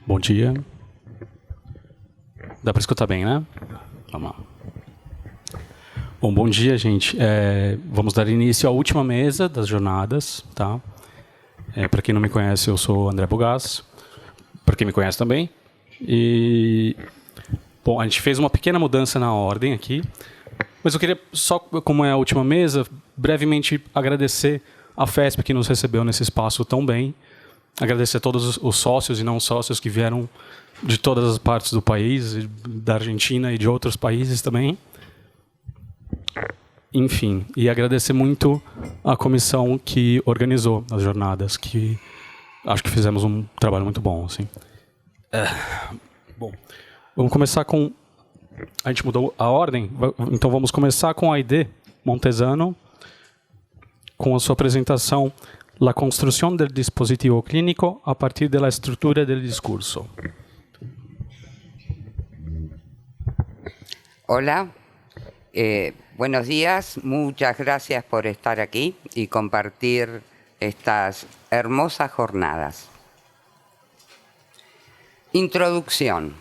Bom dia. Dá para escutar bem, né? Vamos lá. Bom dia, gente. Vamos dar início à última mesa das jornadas, tá? Para quem não me conhece, eu sou André Bugaz. Para quem me conhece também. Bom, a gente fez uma pequena mudança na ordem aqui, mas eu queria só, como é a última mesa, brevemente agradecer a FESP que nos recebeu nesse espaço tão bem. Agradecer a todos os sócios e não sócios que vieram de todas as partes do país, da Argentina e de outros países também. Enfim, e agradecer muito a comissão que organizou as jornadas, que acho que fizemos um trabalho muito bom. Assim. Bom, vamos começar com... A gente mudou a ordem, então vamos começar com a Aide Montesano, com a sua apresentação La construcción del dispositivo clínico a partir de la estructura del discurso. Hola, buenos días, muchas gracias por estar aquí y compartir estas hermosas jornadas. Introducción.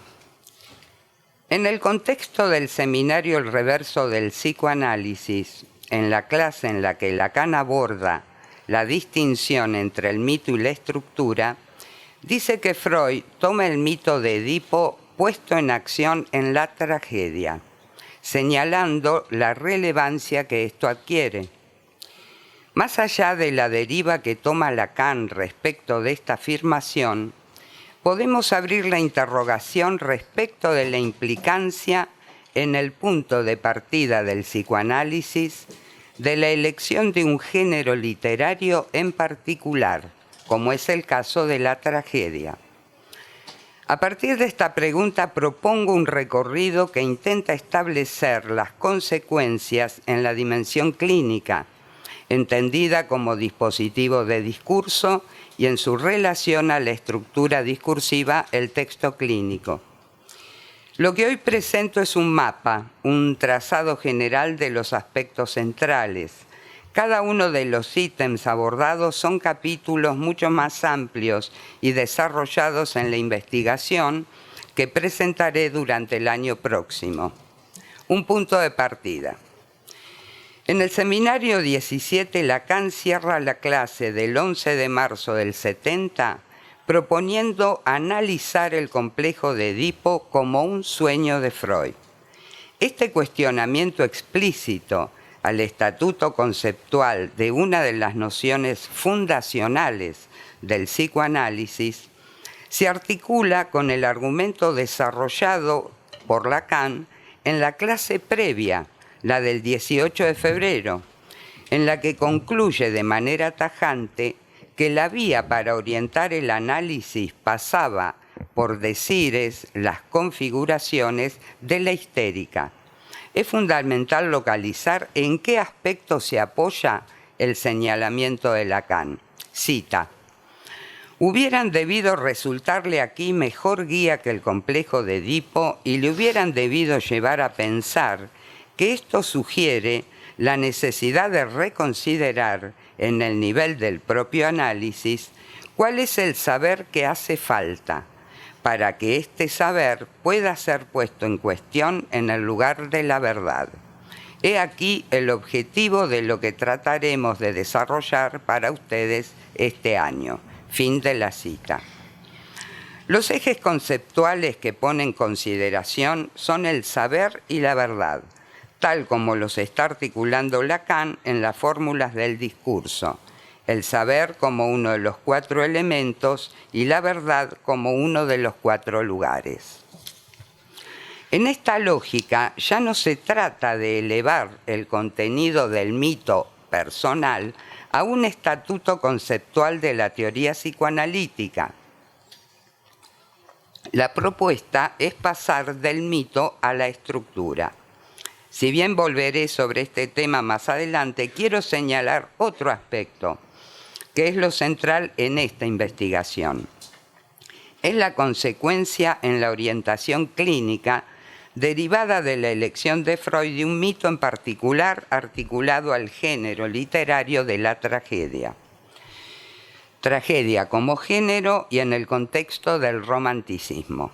En el contexto del seminario El reverso del psicoanálisis, en la clase en la que Lacan aborda la distinción entre el mito y la estructura, dice que Freud toma el mito de Edipo puesto en acción en la tragedia, señalando la relevancia que esto adquiere. Más allá de la deriva que toma Lacan respecto de esta afirmación, podemos abrir la interrogación respecto de la implicancia en el punto de partida del psicoanálisis de la elección de un género literario en particular, como es el caso de la tragedia. A partir de esta pregunta propongo un recorrido que intenta establecer las consecuencias en la dimensión clínica, entendida como dispositivo de discurso y en su relación a la estructura discursiva, el texto clínico. Lo que hoy presento es un mapa, un trazado general de los aspectos centrales. Cada uno de los ítems abordados son capítulos mucho más amplios y desarrollados en la investigación que presentaré durante el año próximo. Un punto de partida. En el seminario 17, Lacan cierra la clase del 11 de marzo del 70 proponiendo analizar el complejo de Edipo como un sueño de Freud. Este cuestionamiento explícito al estatuto conceptual de una de las nociones fundacionales del psicoanálisis se articula con el argumento desarrollado por Lacan en la clase previa, la del 18 de febrero, en la que concluye de manera tajante que la vía para orientar el análisis pasaba por decires las configuraciones de la histérica. Es fundamental localizar en qué aspecto se apoya el señalamiento de Lacan. Cita: hubieran debido resultarle aquí mejor guía que el complejo de Edipo y le hubieran debido llevar a pensar que esto sugiere la necesidad de reconsiderar en el nivel del propio análisis cuál es el saber que hace falta para que este saber pueda ser puesto en cuestión en el lugar de la verdad. He aquí el objetivo de lo que trataremos de desarrollar para ustedes este año. Fin de la cita. Los ejes conceptuales que pone en consideración son el saber y la verdad, tal como los está articulando Lacan en las fórmulas del discurso. El saber como uno de los 4 elementos y la verdad como uno de los 4 lugares. En esta lógica ya no se trata de elevar el contenido del mito personal a un estatuto conceptual de la teoría psicoanalítica. La propuesta es pasar del mito a la estructura. Si bien volveré sobre este tema más adelante, quiero señalar otro aspecto, que es lo central en esta investigación. Es la consecuencia en la orientación clínica derivada de la elección de Freud de un mito en particular articulado al género literario de la tragedia. tragedia como género y en el contexto del romanticismo.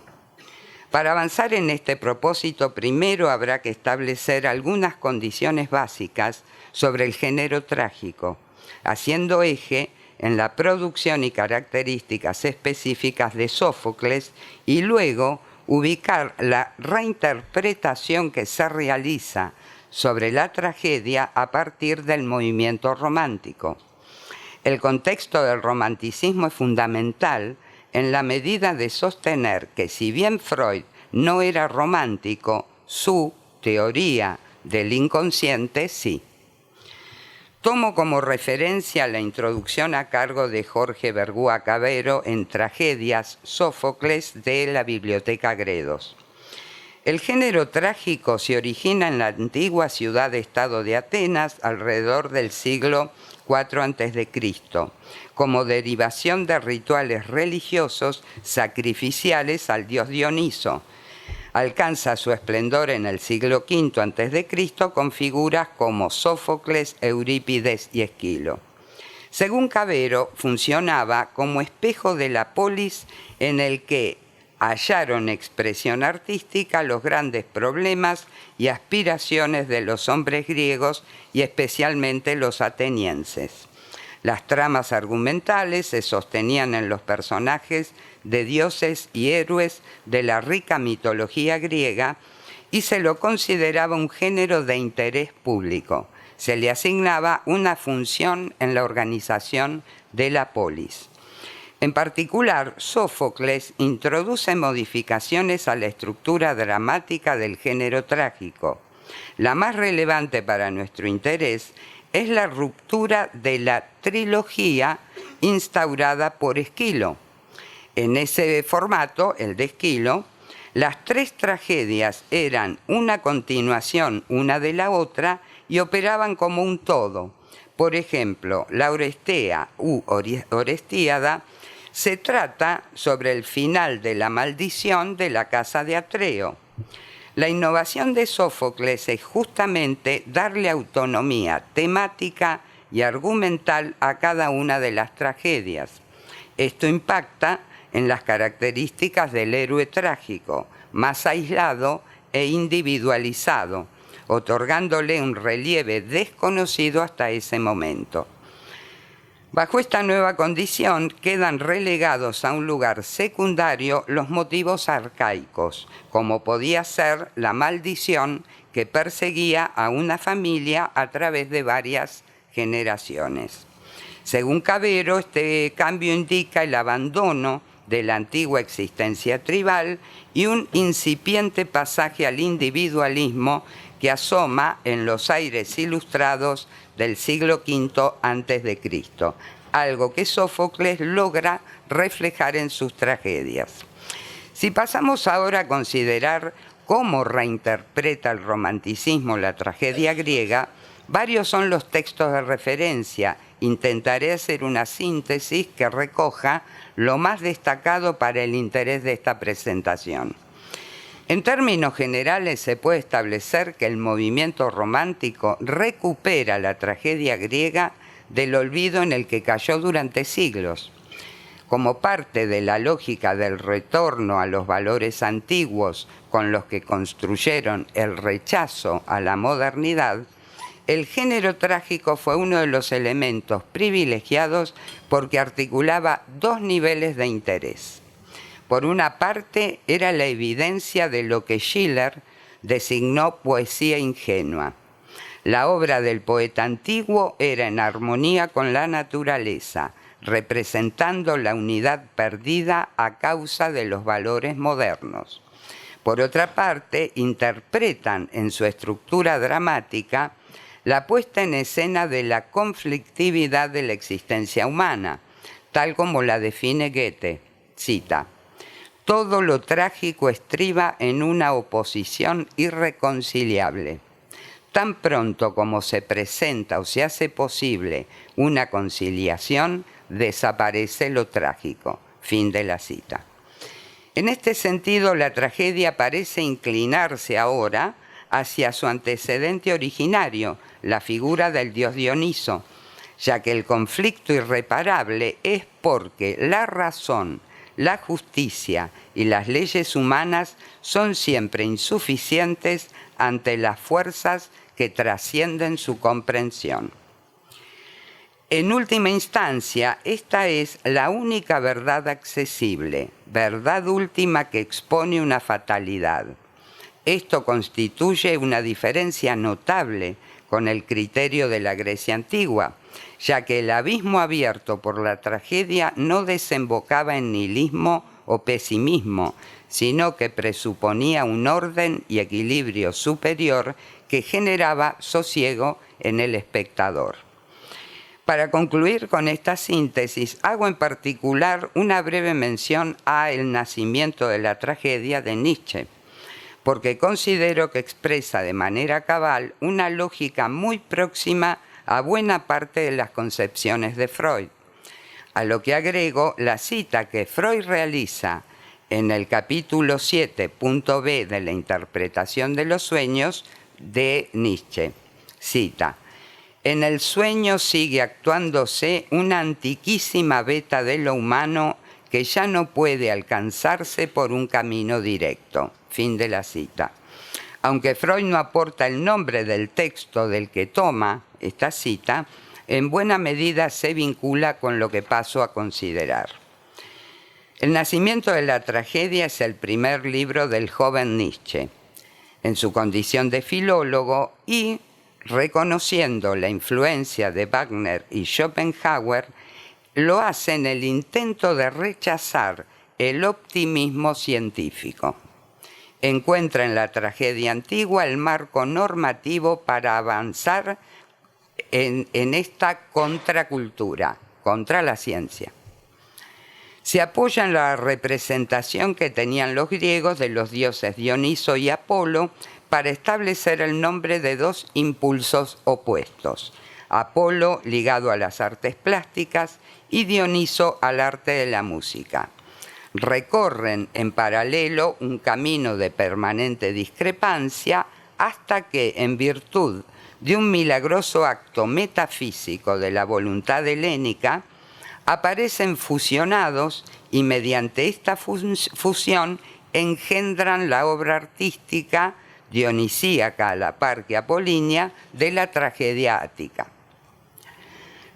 Para avanzar en este propósito, primero habrá que establecer algunas condiciones básicas sobre el género trágico, haciendo eje en la producción y características específicas de Sófocles y luego ubicar la reinterpretación que se realiza sobre la tragedia a partir del movimiento romántico. El contexto del romanticismo es fundamental en la medida de sostener que si bien Freud no era romántico, su teoría del inconsciente sí. Tomo como referencia la introducción a cargo de Jorge Bergúa Cavero en Tragedias, Sófocles, de la Biblioteca Gredos. El género trágico se origina en la antigua ciudad-estado de Atenas alrededor del siglo IV a.C., como derivación de rituales religiosos sacrificiales al dios Dioniso. Alcanza su esplendor en el siglo V a.C. con figuras como Sófocles, Eurípides y Esquilo. Según Cavero, funcionaba como espejo de la polis en el que hallaron expresión artística los grandes problemas y aspiraciones de los hombres griegos y especialmente los atenienses. Las tramas argumentales se sostenían en los personajes de dioses y héroes de la rica mitología griega y se lo consideraba un género de interés público. Se le asignaba una función en la organización de la polis. En particular, Sófocles introduce modificaciones a la estructura dramática del género trágico. La más relevante para nuestro interés es la ruptura de la trilogía instaurada por Esquilo. En ese formato, el de Esquilo, las tres tragedias eran una continuación una de la otra y operaban como un todo. Por ejemplo, la Orestea u Orestíada se trata sobre el final de la maldición de la casa de Atreo. La innovación de Sófocles es justamente darle autonomía temática y argumental a cada una de las tragedias. Esto impacta en las características del héroe trágico, más aislado e individualizado, otorgándole un relieve desconocido hasta ese momento. Bajo esta nueva condición quedan relegados a un lugar secundario los motivos arcaicos, como podía ser la maldición que perseguía a una familia a través de varias generaciones. Según Cavero, este cambio indica el abandono de la antigua existencia tribal y un incipiente pasaje al individualismo que asoma en los aires ilustrados del siglo V a.C., algo que Sófocles logra reflejar en sus tragedias. Si pasamos ahora a considerar cómo reinterpreta el romanticismo la tragedia griega, varios son los textos de referencia. Intentaré hacer una síntesis que recoja lo más destacado para el interés de esta presentación. En términos generales, se puede establecer que el movimiento romántico recupera la tragedia griega del olvido en el que cayó durante siglos. Como parte de la lógica del retorno a los valores antiguos con los que construyeron el rechazo a la modernidad, el género trágico fue uno de los elementos privilegiados porque articulaba dos niveles de interés. Por una parte, era la evidencia de lo que Schiller designó poesía ingenua. La obra del poeta antiguo era en armonía con la naturaleza, representando la unidad perdida a causa de los valores modernos. Por otra parte, interpretan en su estructura dramática la puesta en escena de la conflictividad de la existencia humana, tal como la define Goethe. Cita: todo lo trágico estriba en una oposición irreconciliable. Tan pronto como se presenta o se hace posible una conciliación, desaparece lo trágico. Fin de la cita. En este sentido, la tragedia parece inclinarse ahora hacia su antecedente originario, la figura del dios Dioniso. ya que el conflicto irreparable es porque la razón, la justicia y las leyes humanas son siempre insuficientes ante las fuerzas que trascienden su comprensión. En última instancia, esta es la única verdad accesible, verdad última que expone una fatalidad. Esto constituye una diferencia notable con el criterio de la Grecia antigua, ya que el abismo abierto por la tragedia no desembocaba en nihilismo o pesimismo, sino que presuponía un orden y equilibrio superior que generaba sosiego en el espectador. Para concluir con esta síntesis, hago en particular una breve mención a El nacimiento de la tragedia de Nietzsche, porque considero que expresa de manera cabal una lógica muy próxima a buena parte de las concepciones de Freud. A lo que agrego la cita que Freud realiza en el capítulo 7, punto B de la interpretación de los sueños de Nietzsche. Cita: en el sueño sigue actuándose una antiquísima beta de lo humano que ya no puede alcanzarse por un camino directo. Fin de la cita. Aunque Freud no aporta el nombre del texto del que toma esta cita, en buena medida se vincula con lo que paso a considerar. El nacimiento de la tragedia es el primer libro del joven Nietzsche, en su condición de filólogo y reconociendo la influencia de Wagner y Schopenhauer, lo hace en el intento de rechazar el optimismo científico. Encuentra en la tragedia antigua el marco normativo para avanzar en esta contracultura, contra la ciencia. Se apoya en la representación que tenían los griegos de los dioses Dioniso y Apolo para establecer el nombre de dos impulsos opuestos: Apolo ligado a las artes plásticas y Dioniso al arte de la música. Recorren en paralelo un camino de permanente discrepancia hasta que, en virtud de un milagroso acto metafísico de la voluntad helénica, aparecen fusionados y mediante esta fusión engendran la obra artística dionisíaca a la par que apolínea de la tragedia ática.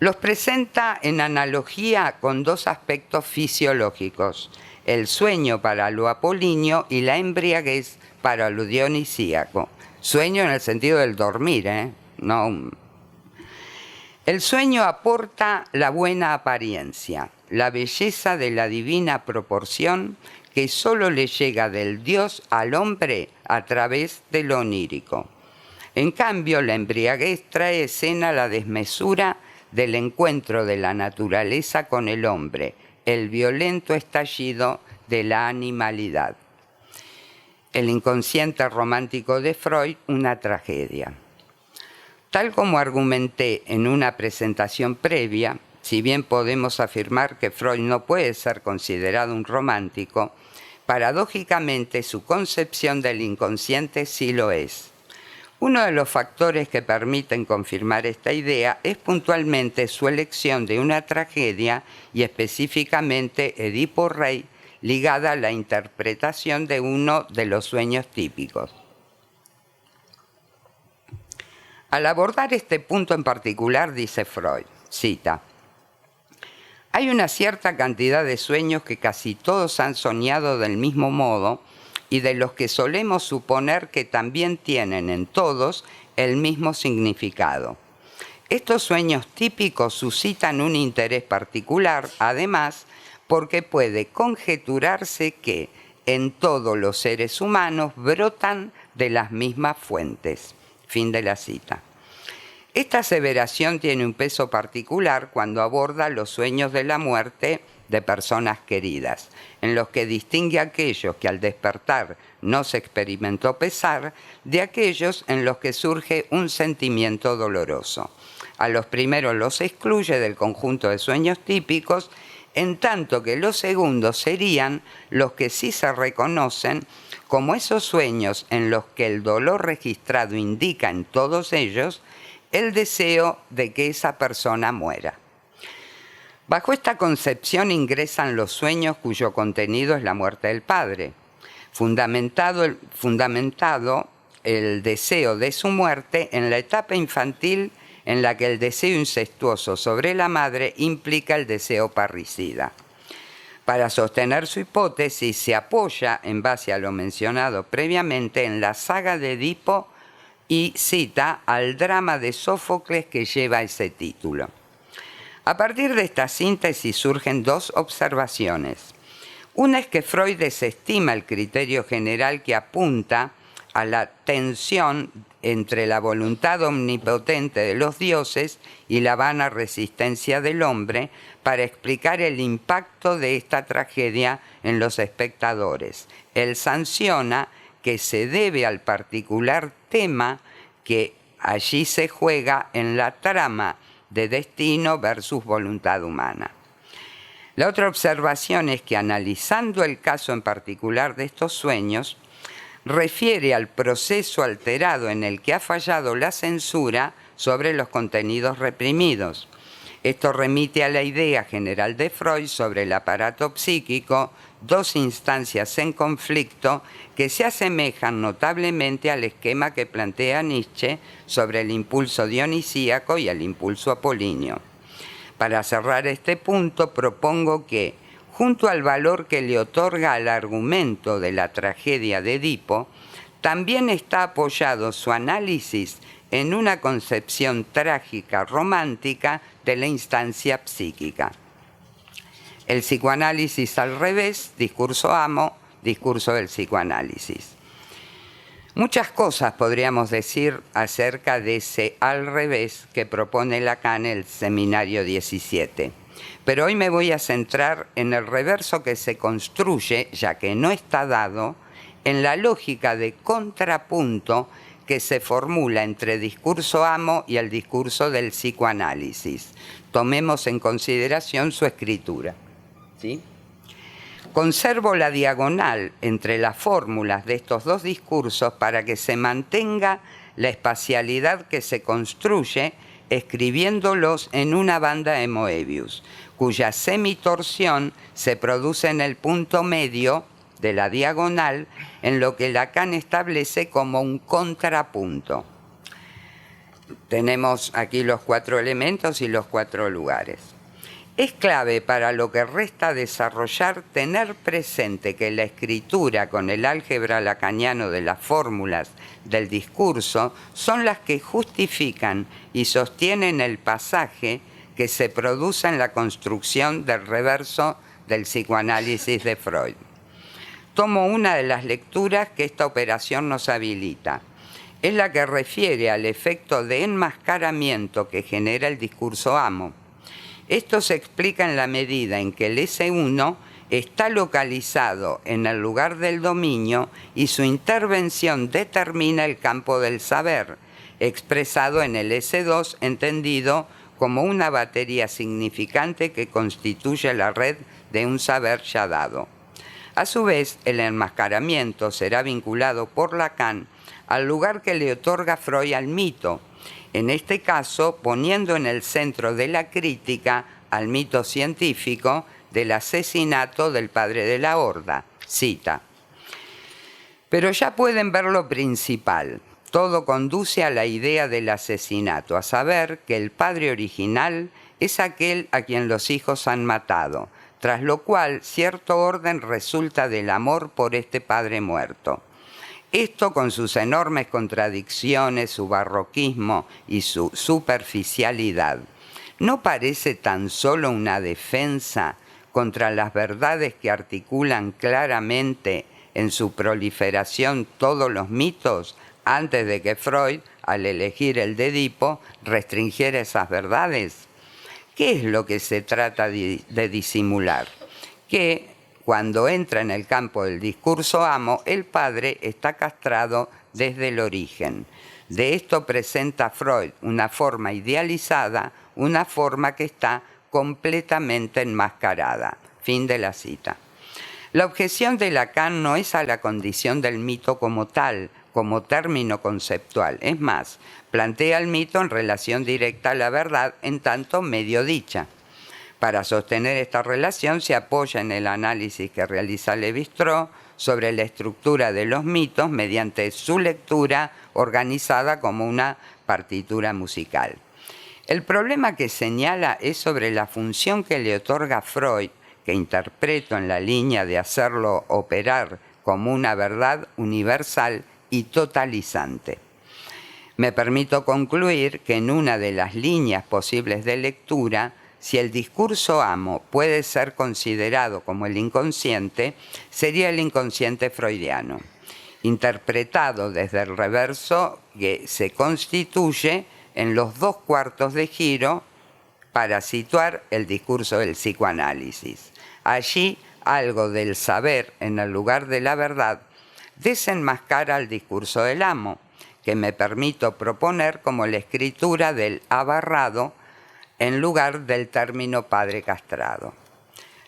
Los presenta en analogía con dos aspectos fisiológicos: el sueño para lo apolíneo y la embriaguez para lo dionisíaco. Sueño en el sentido del dormir, no. El sueño aporta la buena apariencia, la belleza de la divina proporción que solo le llega del Dios al hombre a través de lo onírico. En cambio, la embriaguez trae escena la desmesura del encuentro de la naturaleza con el hombre, el violento estallido de la animalidad. El inconsciente romántico de Freud, una tragedia. Tal como argumenté en una presentación previa, si bien podemos afirmar que Freud no puede ser considerado un romántico, paradójicamente su concepción del inconsciente sí lo es. Uno de los factores que permiten confirmar esta idea es puntualmente su elección de una tragedia y específicamente Edipo Rey, ligada a la interpretación de uno de los sueños típicos. Al abordar este punto en particular, dice Freud, cita: hay una cierta cantidad de sueños que casi todos han soñado del mismo modo y de los que solemos suponer que también tienen en todos el mismo significado. Estos sueños típicos suscitan un interés particular, además, porque puede conjeturarse que en todos los seres humanos brotan de las mismas fuentes. Fin de la cita. Esta aseveración tiene un peso particular cuando aborda los sueños de la muerte de personas queridas, en los que distingue a aquellos que al despertar no se experimentó pesar, de aquellos en los que surge un sentimiento doloroso. A los primeros los excluye del conjunto de sueños típicos, en tanto que los segundos serían los que sí se reconocen como esos sueños en los que el dolor registrado indica en todos ellos el deseo de que esa persona muera. Bajo esta concepción ingresan los sueños cuyo contenido es la muerte del padre, fundamentado el deseo de su muerte en la etapa infantil en la que el deseo incestuoso sobre la madre implica el deseo parricida. Para sostener su hipótesis se apoya, en base a lo mencionado previamente, en la saga de Edipo y cita al drama de Sófocles que lleva ese título. A partir de esta síntesis surgen dos observaciones. Una es que Freud desestima el criterio general que apunta a la tensión entre la voluntad omnipotente de los dioses y la vana resistencia del hombre para explicar el impacto de esta tragedia en los espectadores. Él sanciona que se debe al particular tema que allí se juega en la trama de destino versus voluntad humana. La otra observación es que analizando el caso en particular de estos sueños, refiere al proceso alterado en el que ha fallado la censura sobre los contenidos reprimidos. Esto remite a la idea general de Freud sobre el aparato psíquico, dos instancias en conflicto que se asemejan notablemente al esquema que plantea Nietzsche sobre el impulso dionisíaco y el impulso apolíneo. Para cerrar este punto, propongo que, junto al valor que le otorga al argumento de la tragedia de Edipo, también está apoyado su análisis en una concepción trágica romántica de la instancia psíquica. El psicoanálisis al revés, discurso amo, discurso del psicoanálisis. Muchas cosas podríamos decir acerca de ese al revés que propone Lacan en el Seminario 17. Pero hoy me voy a centrar en el reverso que se construye, ya que no está dado, en la lógica de contrapunto que se formula entre discurso amo y el discurso del psicoanálisis. Tomemos en consideración su escritura. ¿Sí? Conservo la diagonal entre las fórmulas de estos dos discursos para que se mantenga la espacialidad que se construye escribiéndolos en una banda de Moebius, cuya semitorsión se produce en el punto medio de la diagonal, en lo que Lacan establece como un contrapunto. Tenemos aquí los 4 elementos y los 4 lugares. Es clave para lo que resta desarrollar tener presente que la escritura con el álgebra lacaniano de las fórmulas del discurso son las que justifican y sostienen el pasaje que se produce en la construcción del reverso del psicoanálisis de Freud. Tomo una de las lecturas que esta operación nos habilita. Es la que refiere al efecto de enmascaramiento que genera el discurso amo. Esto se explica en la medida en que el S1 está localizado en el lugar del dominio y su intervención determina el campo del saber, expresado en el S2 entendido como una batería significante que constituye la red de un saber ya dado. A su vez, el enmascaramiento será vinculado por Lacan al lugar que le otorga Freud al mito, en este caso poniendo en el centro de la crítica al mito científico del asesinato del padre de la horda. Cita. Pero ya pueden ver lo principal. Todo conduce a la idea del asesinato, a saber que el padre original es aquel a quien los hijos han matado, tras lo cual cierto orden resulta del amor por este padre muerto. Esto con sus enormes contradicciones, su barroquismo y su superficialidad, ¿no parece tan solo una defensa contra las verdades que articulan claramente en su proliferación todos los mitos antes de que Freud, al elegir el de Edipo, restringiera esas verdades? ¿Qué es lo que se trata de disimular? Que cuando entra en el campo del discurso amo, el padre está castrado desde el origen. De esto presenta Freud una forma idealizada, una forma que está completamente enmascarada. Fin de la cita. La objeción de Lacan no es a la condición del mito como tal, como término conceptual. Es más, plantea el mito en relación directa a la verdad, en tanto medio dicha. Para sostener esta relación se apoya en el análisis que realiza Lévi-Strauss sobre la estructura de los mitos mediante su lectura organizada como una partitura musical. El problema que señala es sobre la función que le otorga Freud, que interpreto en la línea de hacerlo operar como una verdad universal y totalizante. Me permito concluir que en una de las líneas posibles de lectura, si el discurso amo puede ser considerado como el inconsciente, sería el inconsciente freudiano, interpretado desde el reverso que se constituye en los 2 cuartos de giro para situar el discurso del psicoanálisis. Allí, algo del saber en el lugar de la verdad desenmascara el discurso del amo, que me permito proponer como la escritura del abarrado en lugar del término padre castrado.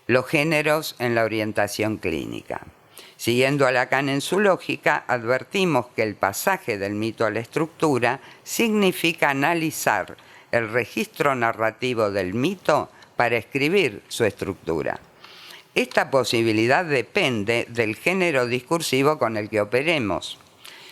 Los géneros en la orientación clínica. Siguiendo a Lacan en su lógica, advertimos que el pasaje del mito a la estructura significa analizar el registro narrativo del mito para escribir su estructura. Esta posibilidad depende del género discursivo con el que operemos.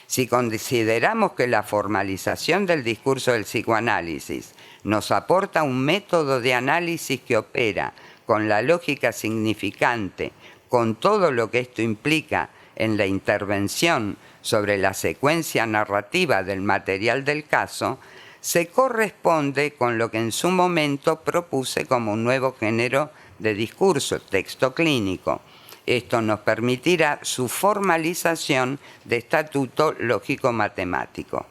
Si consideramos que la formalización del discurso del psicoanálisis nos aporta un método de análisis que opera con la lógica significante, con todo lo que esto implica en la intervención sobre la secuencia narrativa del material del caso, se corresponde con lo que en su momento propuse como un nuevo género de discurso, texto clínico. Esto nos permitirá su formalización de estatuto lógico-matemático.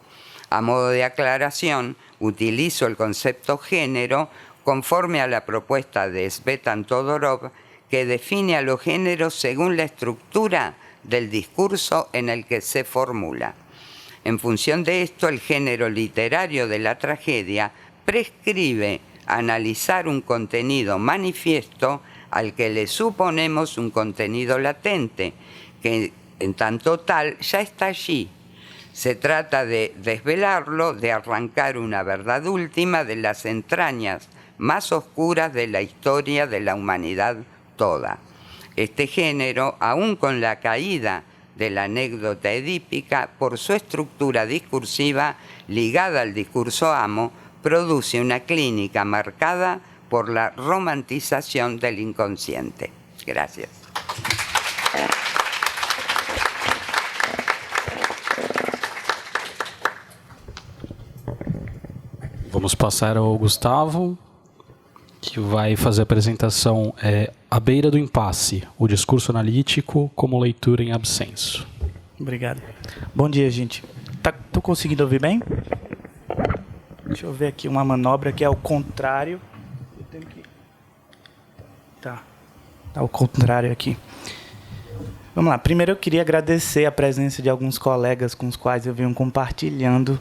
A modo de aclaración, utilizo el concepto género conforme a la propuesta de Svetan Todorov, que define a los géneros según la estructura del discurso en el que se formula. En función de esto, el género literario de la tragedia prescribe analizar un contenido manifiesto al que le suponemos un contenido latente, que en tanto tal ya está allí. Se trata de desvelarlo, de arrancar una verdad última de las entrañas más oscuras de la historia de la humanidad toda. Este género, aun con la caída de la anécdota edípica, por su estructura discursiva ligada al discurso amo, produce una clínica marcada por la romantización del inconsciente. Gracias. Vamos passar ao Gustavo, que vai fazer a apresentação À Beira do Impasse, o discurso analítico como leitura em absenso. Obrigado. Bom dia, gente. Tô conseguindo ouvir bem? Deixa eu ver aqui uma manobra que é ao contrário. Eu tenho que... Tá ao contrário aqui. Vamos lá. Primeiro eu queria agradecer a presença de alguns colegas com os quais eu venho compartilhando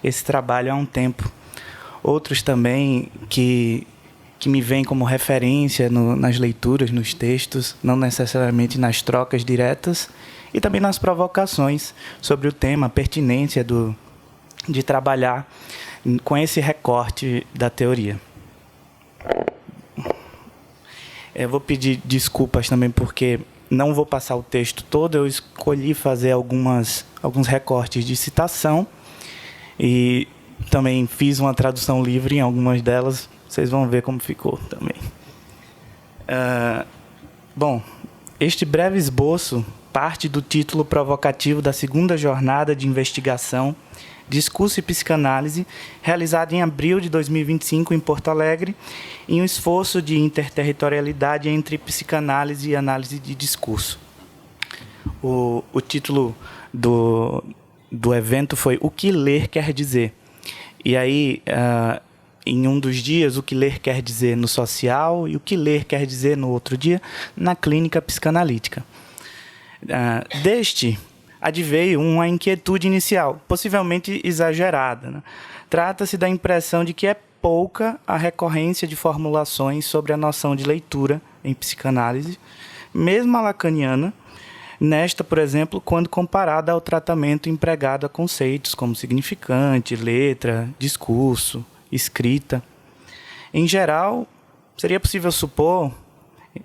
esse trabalho há um tempo. Outros também que me veem como referência nas leituras, nos textos, não necessariamente nas trocas diretas, e também nas provocações sobre o tema, a pertinência de trabalhar com esse recorte da teoria. Eu vou pedir desculpas também, porque não vou passar o texto todo, eu escolhi fazer alguns recortes de citação, e também fiz uma tradução livre em algumas delas. Vocês vão ver como ficou também. Bom, este breve esboço parte do título provocativo da segunda jornada de investigação, Discurso e Psicanálise, realizada em abril de 2025 em Porto Alegre, em um esforço de interterritorialidade entre psicanálise e análise de discurso. O título do evento foi O que ler quer dizer. E aí, em um dos dias, o que ler quer dizer no social e o que ler quer dizer no outro dia, na clínica psicanalítica. Deste adveio uma inquietude inicial, possivelmente exagerada, né? Trata-se da impressão de que é pouca a recorrência de formulações sobre a noção de leitura em psicanálise, mesmo a lacaniana, Nesta, por exemplo, quando comparada ao tratamento empregado a conceitos como significante, letra, discurso, escrita. Em geral, seria possível supor,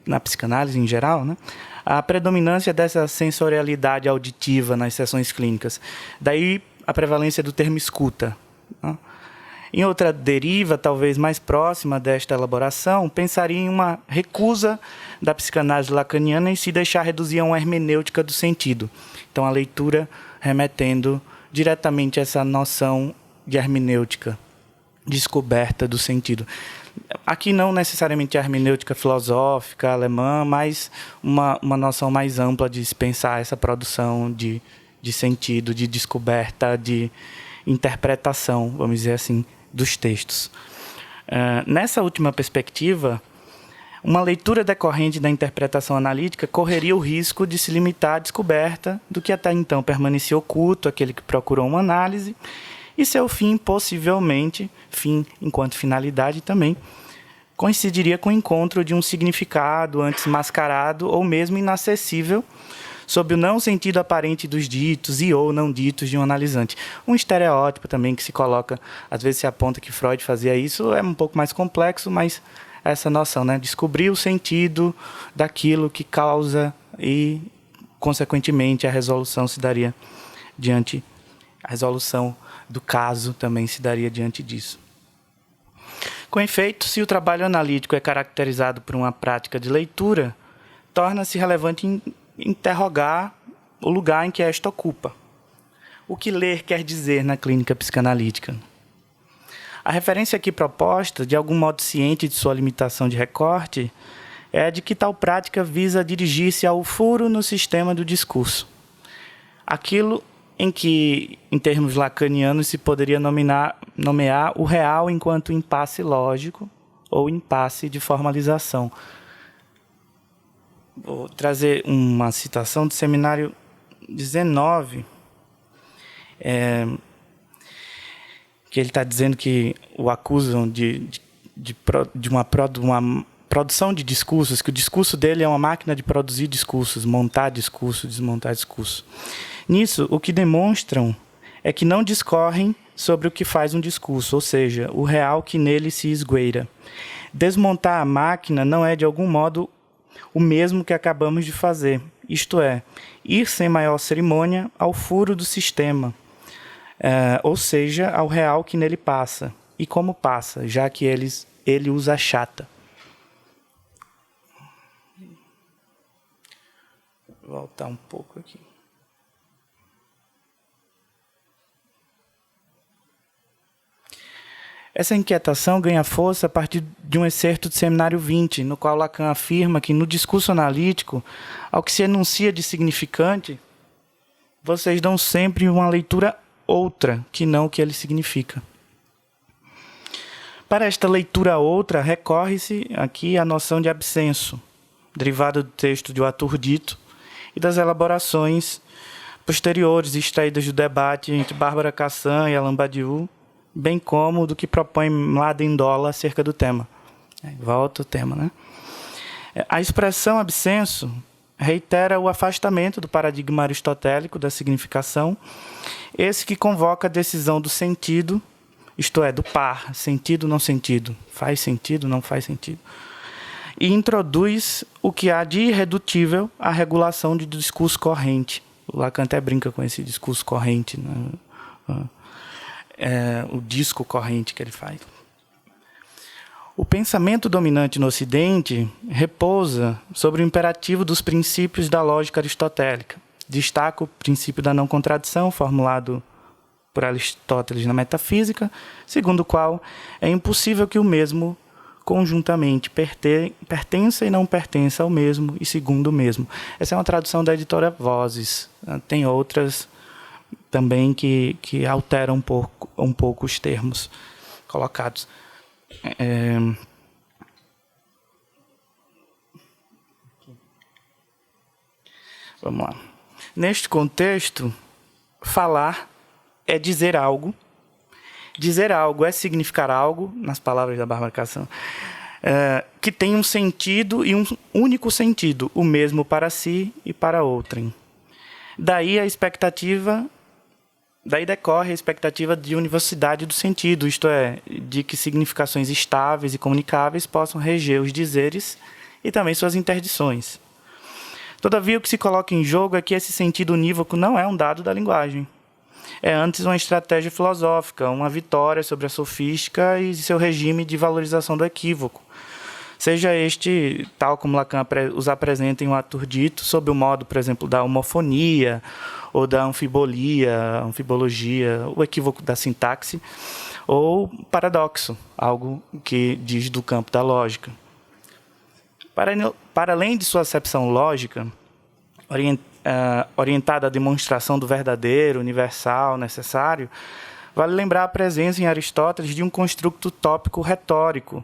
na psicanálise em geral, né, a predominância dessa sensorialidade auditiva nas sessões clínicas. Daí a prevalência do termo escuta. Né? Em outra deriva, talvez mais próxima desta elaboração, pensaria em uma recusa da psicanálise lacaniana em se deixar reduzir a uma hermenêutica do sentido. Então, a leitura remetendo diretamente a essa noção de hermenêutica, descoberta do sentido. Aqui não necessariamente a hermenêutica filosófica alemã, mas uma noção mais ampla de se pensar essa produção de sentido, de descoberta, de interpretação, vamos dizer assim, dos textos. Nessa última perspectiva, uma leitura decorrente da interpretação analítica correria o risco de se limitar à descoberta do que até então permanecia oculto, aquele que procurou uma análise, e seu fim, possivelmente, fim enquanto finalidade também, coincidiria com o encontro de um significado antes mascarado ou mesmo inacessível, sob o não sentido aparente dos ditos e ou não ditos de um analisante. Um estereótipo também que se coloca, às vezes se aponta que Freud fazia isso, é um pouco mais complexo, mas essa noção, né? Descobrir o sentido daquilo que causa e, consequentemente, a resolução se daria diante, a resolução do caso também se daria diante disso. Com efeito, se o trabalho analítico é caracterizado por uma prática de leitura, torna-se relevante interrogar o lugar em que esta ocupa. O que ler quer dizer na clínica psicanalítica? A referência aqui proposta, de algum modo ciente de sua limitação de recorte, é a de que tal prática visa dirigir-se ao furo no sistema do discurso. Aquilo em que, em termos lacanianos, se poderia nomear o real enquanto impasse lógico ou impasse de formalização. Vou trazer uma citação do seminário 19, que ele está dizendo que o acusam de uma produção de discursos, que o discurso dele é uma máquina de produzir discursos, montar discurso, desmontar discurso. Nisso, o que demonstram é que não discorrem sobre o que faz um discurso, ou seja, o real que nele se esgueira. Desmontar a máquina não é, de algum modo, o mesmo que acabamos de fazer, isto é, ir sem maior cerimônia ao furo do sistema, ou seja, ao real que nele passa. E como passa, já que ele os achata. Vou voltar um pouco aqui. Essa inquietação ganha força a partir de um excerto do Seminário 20, no qual Lacan afirma que, no discurso analítico, ao que se enuncia de significante, vocês dão sempre uma leitura outra, que não o que ele significa. Para esta leitura outra, recorre-se aqui à noção de absenso, derivada do texto de O Aturdito e das elaborações posteriores extraídas do debate entre Bárbara Cassan e Alain Badiou, bem como do que propõe Mladen Dola acerca do tema. Volta o tema, né? A expressão absenso reitera o afastamento do paradigma aristotélico da significação, esse que convoca a decisão do sentido, isto é, do par, sentido, não sentido, faz sentido, não faz sentido, e introduz o que há de irredutível à regulação de discurso corrente. O Lacan até brinca com esse discurso corrente, né? O disco corrente que ele faz. O pensamento dominante no Ocidente repousa sobre o imperativo dos princípios da lógica aristotélica. Destaca o princípio da não contradição, formulado por Aristóteles na Metafísica, segundo o qual é impossível que o mesmo conjuntamente pertença e não pertença ao mesmo e segundo o mesmo. Essa é uma tradução da editora Vozes. Tem outras também que alteram um pouco os termos colocados. Vamos lá. Neste contexto, falar é dizer algo. Dizer algo é significar algo, nas palavras da Bárbara Cassan, que tem um sentido e um único sentido, o mesmo para si e para outrem. Daí decorre a expectativa de universalidade do sentido, isto é, de que significações estáveis e comunicáveis possam reger os dizeres e também suas interdições. Todavia, o que se coloca em jogo é que esse sentido unívoco não é um dado da linguagem. É antes uma estratégia filosófica, uma vitória sobre a sofística e seu regime de valorização do equívoco. Seja este, tal como Lacan os apresenta em um aturdito, sob o modo, por exemplo, da homofonia, ou da anfibologia, o equívoco da sintaxe, ou paradoxo, algo que diz do campo da lógica. Para além de sua acepção lógica, orientada à demonstração do verdadeiro, universal, necessário, vale lembrar a presença em Aristóteles de um construto tópico retórico,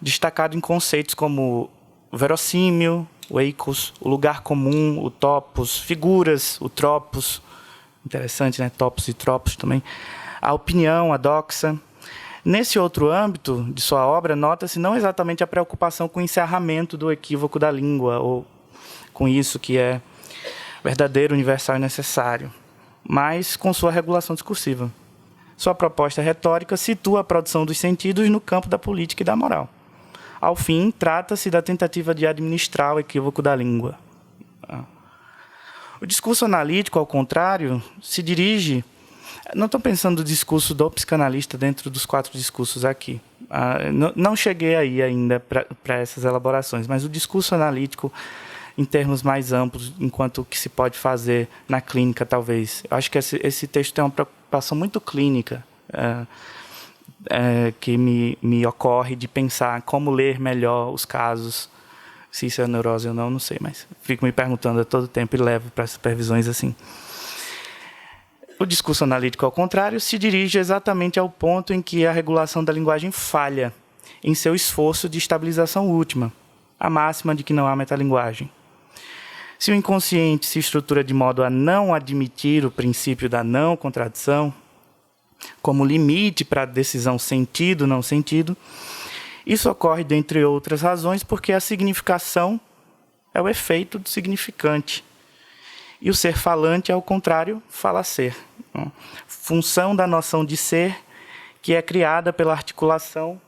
destacado em conceitos como o verossímil, o eikos, o lugar comum, o topos, figuras, o tropos, interessante, né? Topos e tropos também, a opinião, a doxa. Nesse outro âmbito de sua obra, nota-se não exatamente a preocupação com o encerramento do equívoco da língua, ou com isso que é verdadeiro, universal e necessário, mas com sua regulação discursiva. Sua proposta retórica situa a produção dos sentidos no campo da política e da moral. Ao fim, trata-se da tentativa de administrar o equívoco da língua. O discurso analítico, ao contrário, se dirige... Não estou pensando no discurso do psicanalista dentro dos 4 discursos aqui. Não cheguei aí ainda para essas elaborações, mas o discurso analítico, em termos mais amplos, enquanto o que se pode fazer na clínica, talvez. Eu acho que esse texto tem uma preocupação muito clínica, que me ocorre de pensar como ler melhor os casos, se isso é neurose ou não, não sei, mas fico me perguntando a todo tempo e levo para supervisões assim. O discurso analítico, ao contrário, se dirige exatamente ao ponto em que a regulação da linguagem falha em seu esforço de estabilização última, a máxima de que não há metalinguagem. Se o inconsciente se estrutura de modo a não admitir o princípio da não contradição, como limite para a decisão sentido-não sentido, isso ocorre, dentre outras razões, porque a significação é o efeito do significante. E o ser falante, ao contrário, fala ser. Função da noção de ser, que é criada pela articulação...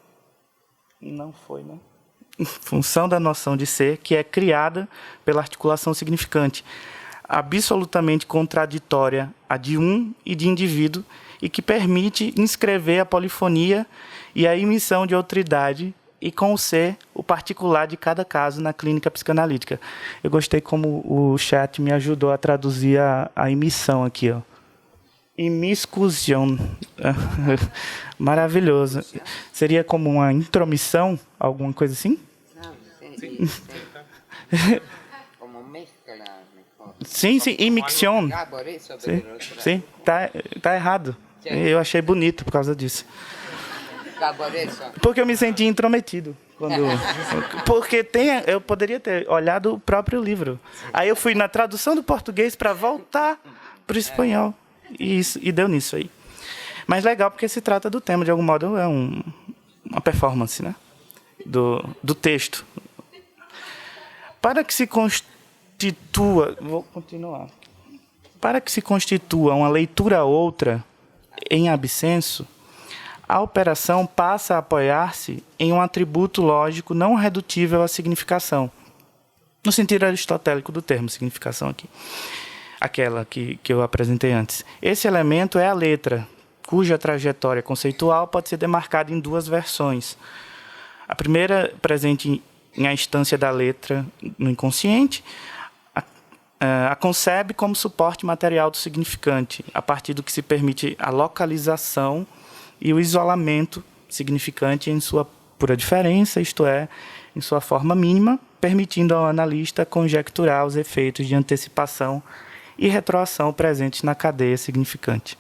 Não foi, né? Função da noção de ser, que é criada pela articulação significante, absolutamente contraditória a de um e de indivíduo, e que permite inscrever a polifonia e a emissão de outridade, e com o ser, o particular de cada caso na clínica psicanalítica. Eu gostei como o chat me ajudou a traduzir a emissão aqui, ó. Imiscusion. Maravilhoso. Seria como uma intromissão, alguma coisa assim? Não, sim. Como mescla mejor. Sim, imixion. Por isso, Sim, tá errado. Eu achei bonito por causa disso. Porque eu me senti intrometido. Porque eu poderia ter olhado o próprio livro. Aí eu fui na tradução do português para voltar para o espanhol. E deu nisso aí. Mas legal, porque se trata do tema, de algum modo, é uma performance, né? Do texto. Para que se constitua... Vou continuar. Para que se constitua uma leitura outra em absenso, a operação passa a apoiar-se em um atributo lógico não redutível à significação, no sentido aristotélico do termo significação aqui, aquela que eu apresentei antes. Esse elemento é a letra, cuja trajetória conceitual pode ser demarcada em 2 versões. A primeira, presente em a instância da letra no inconsciente, a concebe como suporte material do significante, a partir do que se permite a localização e o isolamento significante em sua pura diferença, isto é, em sua forma mínima, permitindo ao analista conjecturar os efeitos de antecipação e retroação presentes na cadeia significante.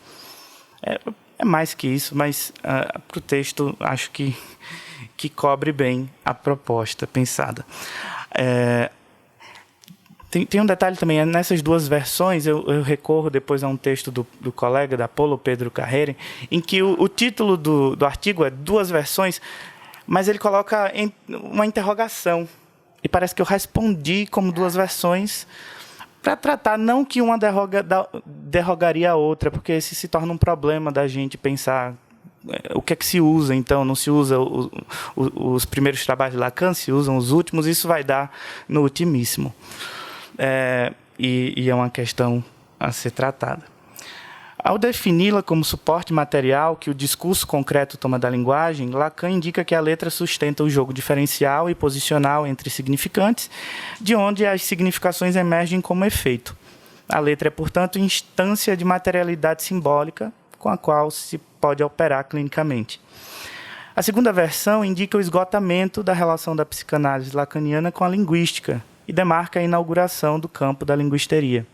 É mais que isso, mas para o texto acho que cobre bem a proposta pensada. Tem um detalhe também, nessas 2 versões, eu recorro depois a um texto do colega da Polo, Pedro Carreira, em que o título do artigo é 2 versões, mas ele coloca uma interrogação. E parece que eu respondi como 2 versões, para tratar, não que uma derrogaria a outra, porque esse se torna um problema da gente pensar o que é que se usa, então, não se usa os primeiros trabalhos de Lacan, se usam os últimos, isso vai dar no ultimíssimo. E é uma questão a ser tratada. Ao defini-la como suporte material que o discurso concreto toma da linguagem, Lacan indica que a letra sustenta o jogo diferencial e posicional entre significantes, de onde as significações emergem como efeito. A letra é, portanto, instância de materialidade simbólica com a qual se pode operar clinicamente. A segunda versão indica o esgotamento da relação da psicanálise lacaniana com a linguística e demarca a inauguração do campo da linguisteria.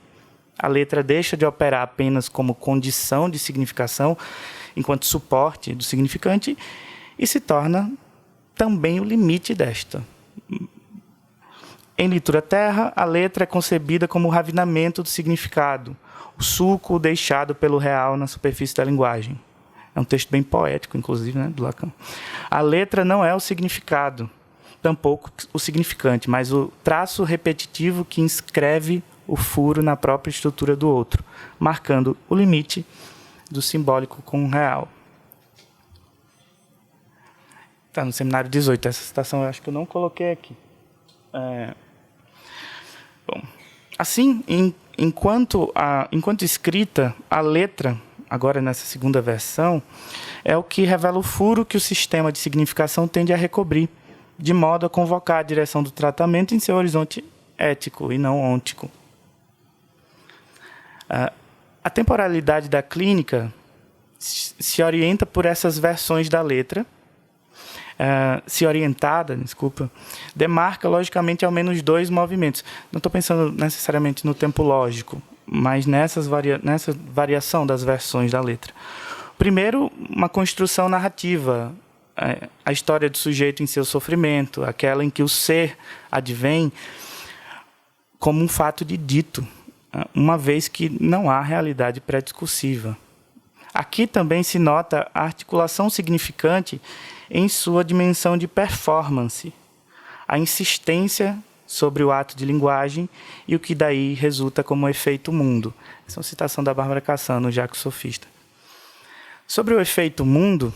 A letra deixa de operar apenas como condição de significação, enquanto suporte do significante, e se torna também o limite desta. Em Litura Terra, a letra é concebida como o ravinamento do significado, o suco deixado pelo real na superfície da linguagem. É um texto bem poético, inclusive, né, do Lacan. A letra não é o significado, tampouco o significante, mas o traço repetitivo que inscreve o furo na própria estrutura do outro, marcando o limite do simbólico com o real. Está no seminário 18. Essa citação eu acho que eu não coloquei aqui. Bom, assim, enquanto escrita, a letra, agora nessa segunda versão, é o que revela o furo que o sistema de significação tende a recobrir, de modo a convocar a direção do tratamento em seu horizonte ético e não ôntico. A temporalidade da clínica se orienta por essas versões da letra, demarca logicamente ao menos dois movimentos. Não estou pensando necessariamente no tempo lógico, mas nessa variação das versões da letra. Primeiro, uma construção narrativa, a história do sujeito em seu sofrimento, aquela em que o ser advém como um fato de dito, uma vez que não há realidade pré-discursiva. Aqui também se nota a articulação significante em sua dimensão de performance, a insistência sobre o ato de linguagem e o que daí resulta como efeito mundo. Essa é uma citação da Bárbara Cassano, Jaco Sofista. Sobre o efeito mundo,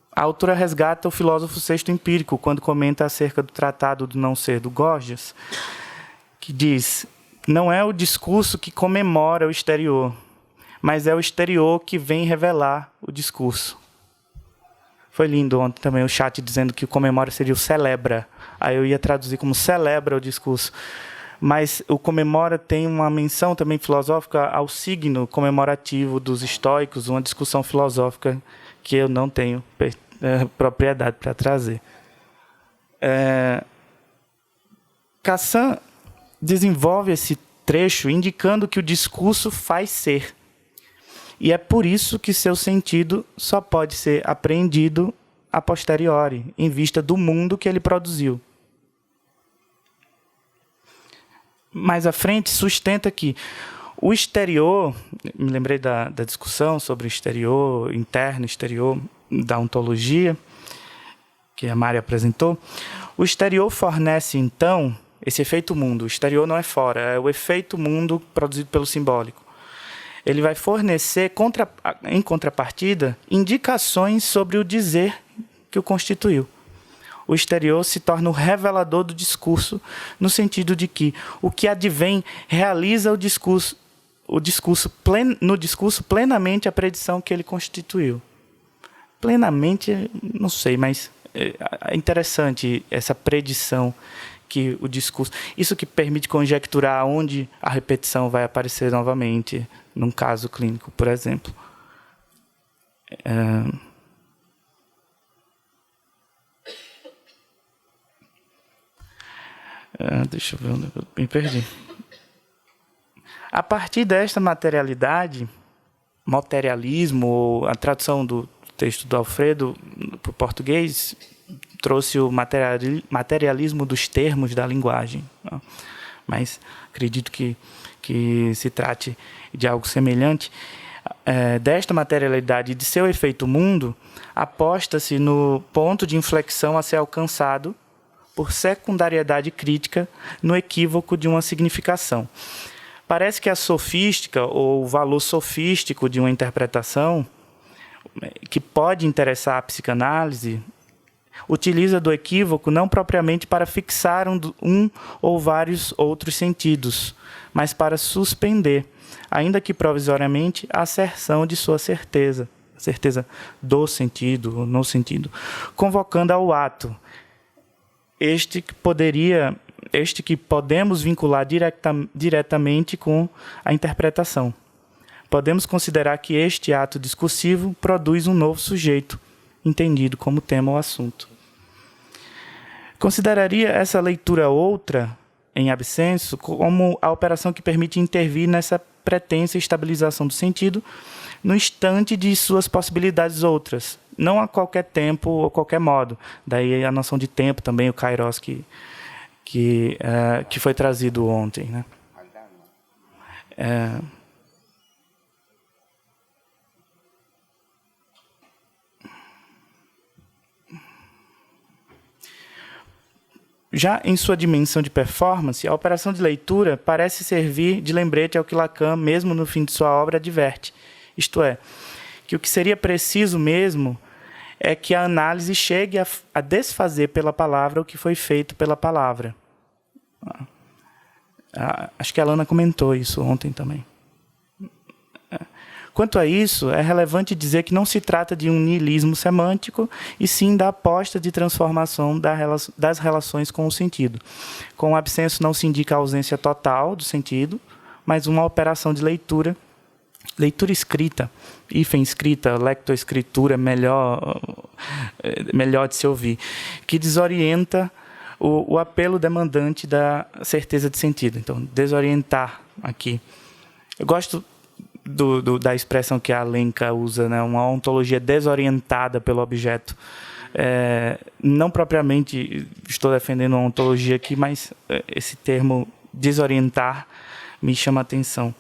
a autora resgata o filósofo sexto empírico, quando comenta acerca do tratado do não ser do Gorgias, que diz: não é o discurso que comemora o exterior, mas é o exterior que vem revelar o discurso. Foi lindo ontem também o chat dizendo que o comemora seria o celebra. Aí eu ia traduzir como celebra o discurso. Mas o comemora tem uma menção também filosófica ao signo comemorativo dos estoicos, uma discussão filosófica que eu não tenho propriedade para trazer. Cassan desenvolve esse trecho indicando que o discurso faz ser. E é por isso que seu sentido só pode ser apreendido a posteriori, em vista do mundo que ele produziu. Mais à frente, sustenta que o exterior, me lembrei da discussão sobre o exterior, interno, exterior, da ontologia, que a Mari apresentou. O exterior fornece, então, esse efeito mundo. O exterior não é fora, é o efeito mundo produzido pelo simbólico. Ele vai fornecer, em contrapartida, indicações sobre o dizer que o constituiu. O exterior se torna o revelador do discurso, no sentido de que o que advém realiza no discurso plenamente a predição que ele constituiu. Plenamente, não sei, mas é interessante essa predição que o discurso... Isso que permite conjecturar onde a repetição vai aparecer novamente, num caso clínico, por exemplo. Deixa eu ver onde eu me perdi. A partir desta materialidade, materialismo, a tradução do texto do Alfredo para o português trouxe o materialismo dos termos da linguagem. Mas acredito que se trate de algo semelhante. Desta materialidade e de seu efeito mundo, aposta-se no ponto de inflexão a ser alcançado por secundariedade crítica no equívoco de uma significação. Parece que a sofística, ou o valor sofístico de uma interpretação, que pode interessar a psicanálise, utiliza do equívoco não propriamente para fixar um ou vários outros sentidos, mas para suspender, ainda que provisoriamente, a asserção de sua certeza do sentido, ou no sentido, convocando ao ato, este que podemos vincular diretamente com a interpretação. Podemos considerar que este ato discursivo produz um novo sujeito, entendido como tema ou assunto. Consideraria essa leitura outra, em absenso, como a operação que permite intervir nessa pretensa estabilização do sentido no instante de suas possibilidades outras, não a qualquer tempo ou qualquer modo. Daí a noção de tempo também, o kairos, que foi trazido ontem, né? Já em sua dimensão de performance, a operação de leitura parece servir de lembrete ao que Lacan, mesmo no fim de sua obra, adverte. Isto é, que o que seria preciso mesmo é que a análise chegue a desfazer pela palavra o que foi feito pela palavra. Acho que a Alana comentou isso ontem também. Quanto a isso, é relevante dizer que não se trata de um niilismo semântico, e sim da aposta de transformação das relações com o sentido. Com o absenso não se indica a ausência total do sentido, mas uma operação de leitura escrita, hífen escrita, lectoescritura, melhor de se ouvir, que desorienta o apelo demandante da certeza de sentido. Então, desorientar aqui. Eu gosto da expressão que a Alenka usa, né? Uma ontologia desorientada pelo objeto. Não propriamente estou defendendo uma ontologia aqui, mas esse termo desorientar me chama a atenção.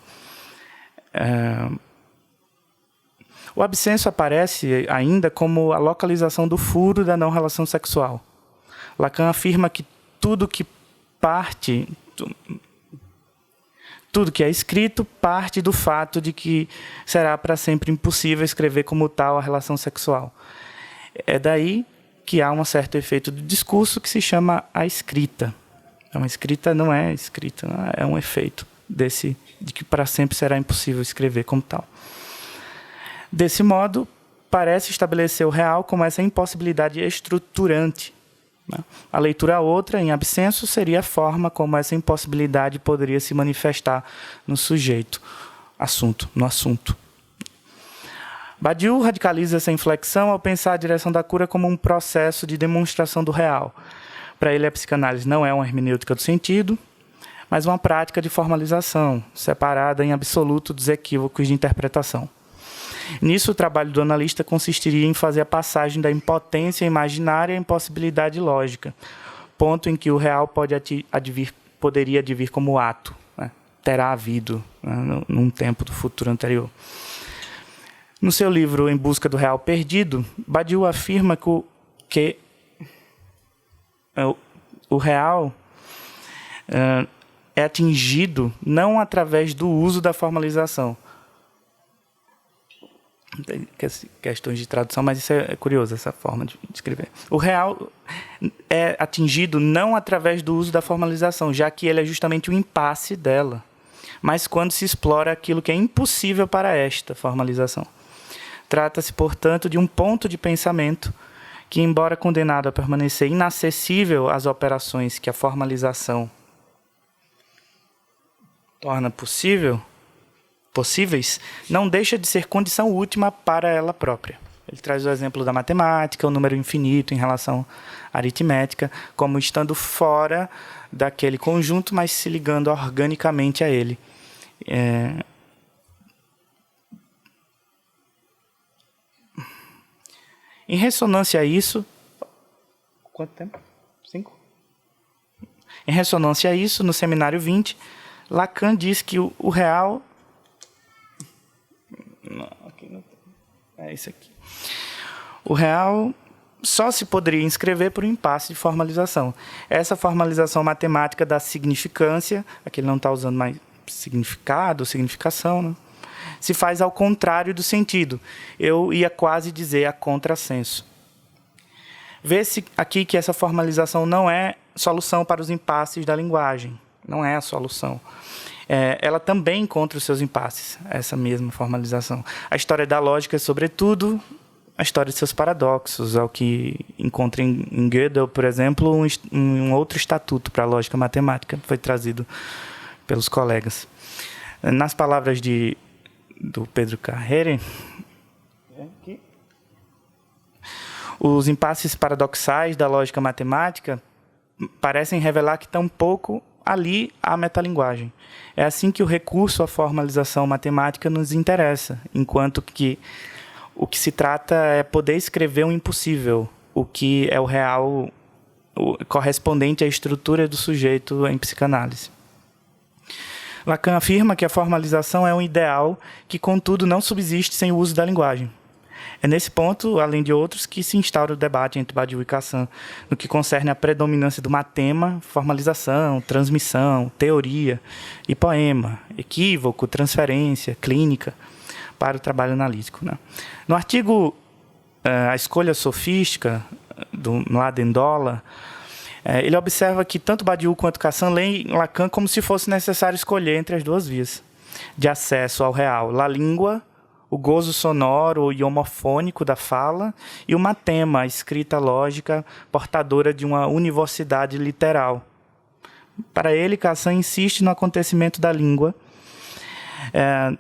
O absenso aparece ainda como a localização do furo da não-relação sexual. Lacan afirma que tudo que é escrito parte do fato de que será para sempre impossível escrever como tal a relação sexual. É daí que há um certo efeito do discurso que se chama a escrita. Então, a escrita não é escrita, é um efeito de que para sempre será impossível escrever como tal. Desse modo, parece estabelecer o real como essa impossibilidade estruturante. A leitura outra, em absenso, seria a forma como essa impossibilidade poderia se manifestar no sujeito, no assunto. Badiou radicaliza essa inflexão ao pensar a direção da cura como um processo de demonstração do real. Para ele, a psicanálise não é uma hermenêutica do sentido, mas uma prática de formalização, separada em absoluto dos equívocos de interpretação. Nisso, o trabalho do analista consistiria em fazer a passagem da impotência imaginária à impossibilidade lógica, ponto em que o real poderia advir como ato, né? Terá havido, né, num tempo do futuro anterior. No seu livro Em Busca do Real Perdido, Badiou afirma que o real é atingido não através do uso da formalização. Tem questões de tradução, mas isso é curioso, essa forma de escrever. O real é atingido não através do uso da formalização, já que ele é justamente o impasse dela, mas quando se explora aquilo que é impossível para esta formalização. Trata-se, portanto, de um ponto de pensamento que, embora condenado a permanecer inacessível às operações que a formalização torna possíveis, não deixa de ser condição última para ela própria. Ele traz o exemplo da matemática, o número infinito em relação à aritmética, como estando fora daquele conjunto, mas se ligando organicamente a ele. Em ressonância a isso... Quanto tempo? 5? Em ressonância a isso, no seminário 20, Lacan diz que o real... Não, aqui não tem. É isso aqui. O real só se poderia inscrever por um impasse de formalização. Essa formalização matemática da significância, aqui ele não está usando mais significado, significação, né? Se faz ao contrário do sentido. Eu ia quase dizer a contrassenso. Vê-se aqui que essa formalização não é solução para os impasses da linguagem. Não é a solução. Ela também encontra os seus impasses, essa mesma formalização. A história da lógica é, sobretudo, a história de seus paradoxos, ao que encontra em Gödel, por exemplo, um outro estatuto para a lógica matemática, foi trazido pelos colegas. Nas palavras do Pedro Carrere, os impasses paradoxais da lógica matemática parecem revelar que tampouco ali há metalinguagem. É assim que o recurso à formalização matemática nos interessa, enquanto que o que se trata é poder escrever um impossível, o que é o real, correspondente à estrutura do sujeito em psicanálise. Lacan afirma que a formalização é um ideal que, contudo, não subsiste sem o uso da linguagem. É nesse ponto, além de outros, que se instaura o debate entre Badiou e Cassin, no que concerne à predominância do matema, formalização, transmissão, teoria e poema, equívoco, transferência, clínica, para o trabalho analítico, né? No artigo A Escolha Sofística, do Mladen-Dolla, ele observa que tanto Badiou quanto Cassin leem Lacan como se fosse necessário escolher entre as duas vias de acesso ao real: la língua, o gozo sonoro e homofônico da fala, e o matema, a escrita lógica portadora de uma univocidade literal. Para ele, Cassin insiste no acontecimento da língua,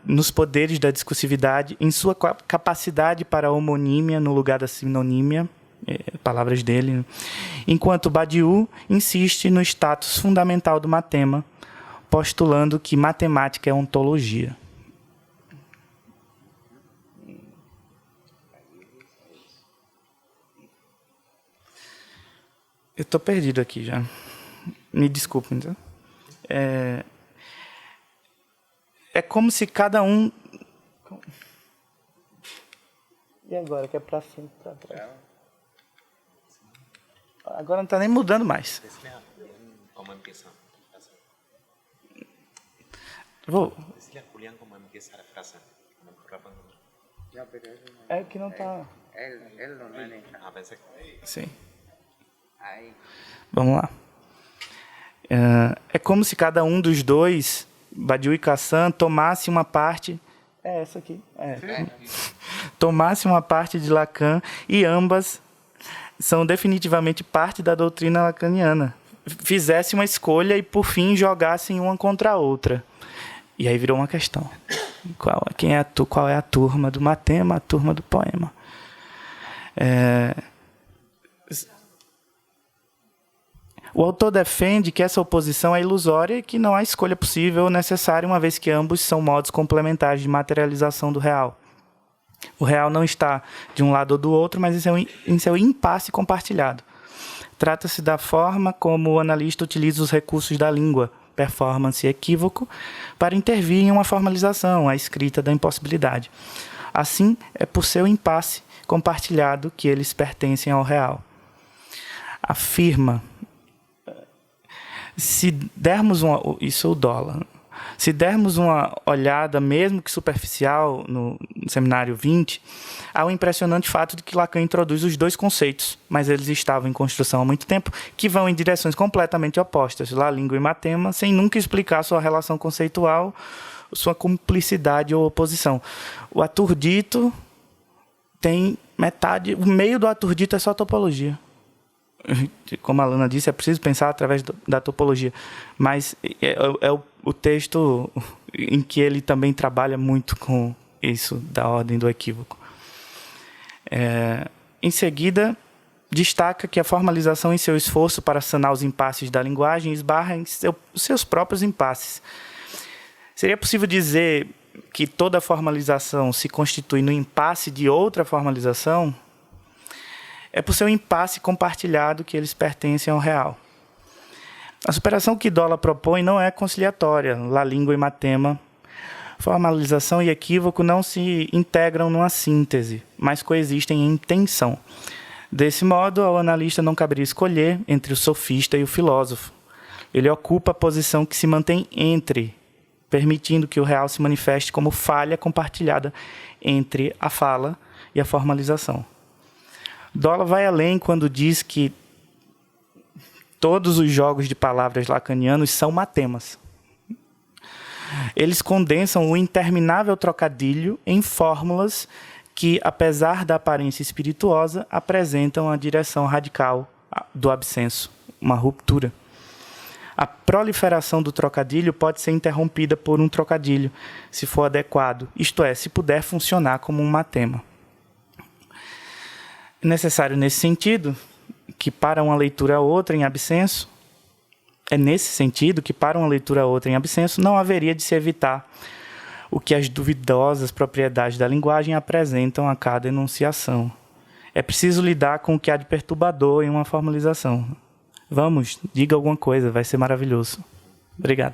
nos poderes da discursividade, em sua capacidade para a homonímia no lugar da sinonímia, palavras dele, né? Enquanto Badiou insiste no status fundamental do matema, postulando que matemática é ontologia. Eu estou perdido aqui já. Me desculpem. Então. É como se cada um... E agora, que é para frente, para trás? Agora não está nem mudando mais. Vou. É que não está... Sim. Vamos lá. É como se cada um dos dois, Badiou e Cassin, tomasse uma parte... É essa aqui. Tomasse uma parte de Lacan, e ambas são definitivamente parte da doutrina lacaniana. Fizesse uma escolha e, por fim, jogassem uma contra a outra. E aí virou uma questão. Qual é a turma do matema, a turma do poema? O autor defende que essa oposição é ilusória e que não há escolha possível ou necessária, uma vez que ambos são modos complementares de materialização do real. O real não está de um lado ou do outro, mas em seu impasse compartilhado. Trata-se da forma como o analista utiliza os recursos da língua, performance e equívoco, para intervir em uma formalização, a escrita da impossibilidade. Assim, é por seu impasse compartilhado que eles pertencem ao real. Afirma... Se dermos uma olhada, mesmo que superficial, no seminário 20, há o impressionante fato de que Lacan introduz os dois conceitos, mas eles estavam em construção há muito tempo, que vão em direções completamente opostas, la língua e matema, sem nunca explicar sua relação conceitual, sua cumplicidade ou oposição. O aturdito tem metade, o meio do aturdito é só topologia. Como a Lana disse, é preciso pensar através da topologia, mas é o texto em que ele também trabalha muito com isso da ordem do equívoco. Em seguida, destaca que a formalização, em seu esforço para sanar os impasses da linguagem, esbarra em seus próprios impasses. Seria possível dizer que toda formalização se constitui no impasse de outra formalização? É por seu impasse compartilhado que eles pertencem ao real. A superação que Dolla propõe não é conciliatória. La língua e matema, formalização e equívoco não se integram numa síntese, mas coexistem em tensão. Desse modo, ao analista não caberia escolher entre o sofista e o filósofo. Ele ocupa a posição que se mantém entre permitindo que o real se manifeste como falha compartilhada entre a fala e a formalização. Dollar vai além quando diz que todos os jogos de palavras lacanianos são matemas. Eles condensam o interminável trocadilho em fórmulas que, apesar da aparência espirituosa, apresentam a direção radical do absenso, uma ruptura. A proliferação do trocadilho pode ser interrompida por um trocadilho, se for adequado, isto é, se puder funcionar como um matema. É necessário, nesse sentido, que para uma leitura outra em absenso, não haveria de se evitar o que as duvidosas propriedades da linguagem apresentam a cada enunciação. É preciso lidar com o que há de perturbador em uma formalização. Vamos, diga alguma coisa, vai ser maravilhoso. Obrigado.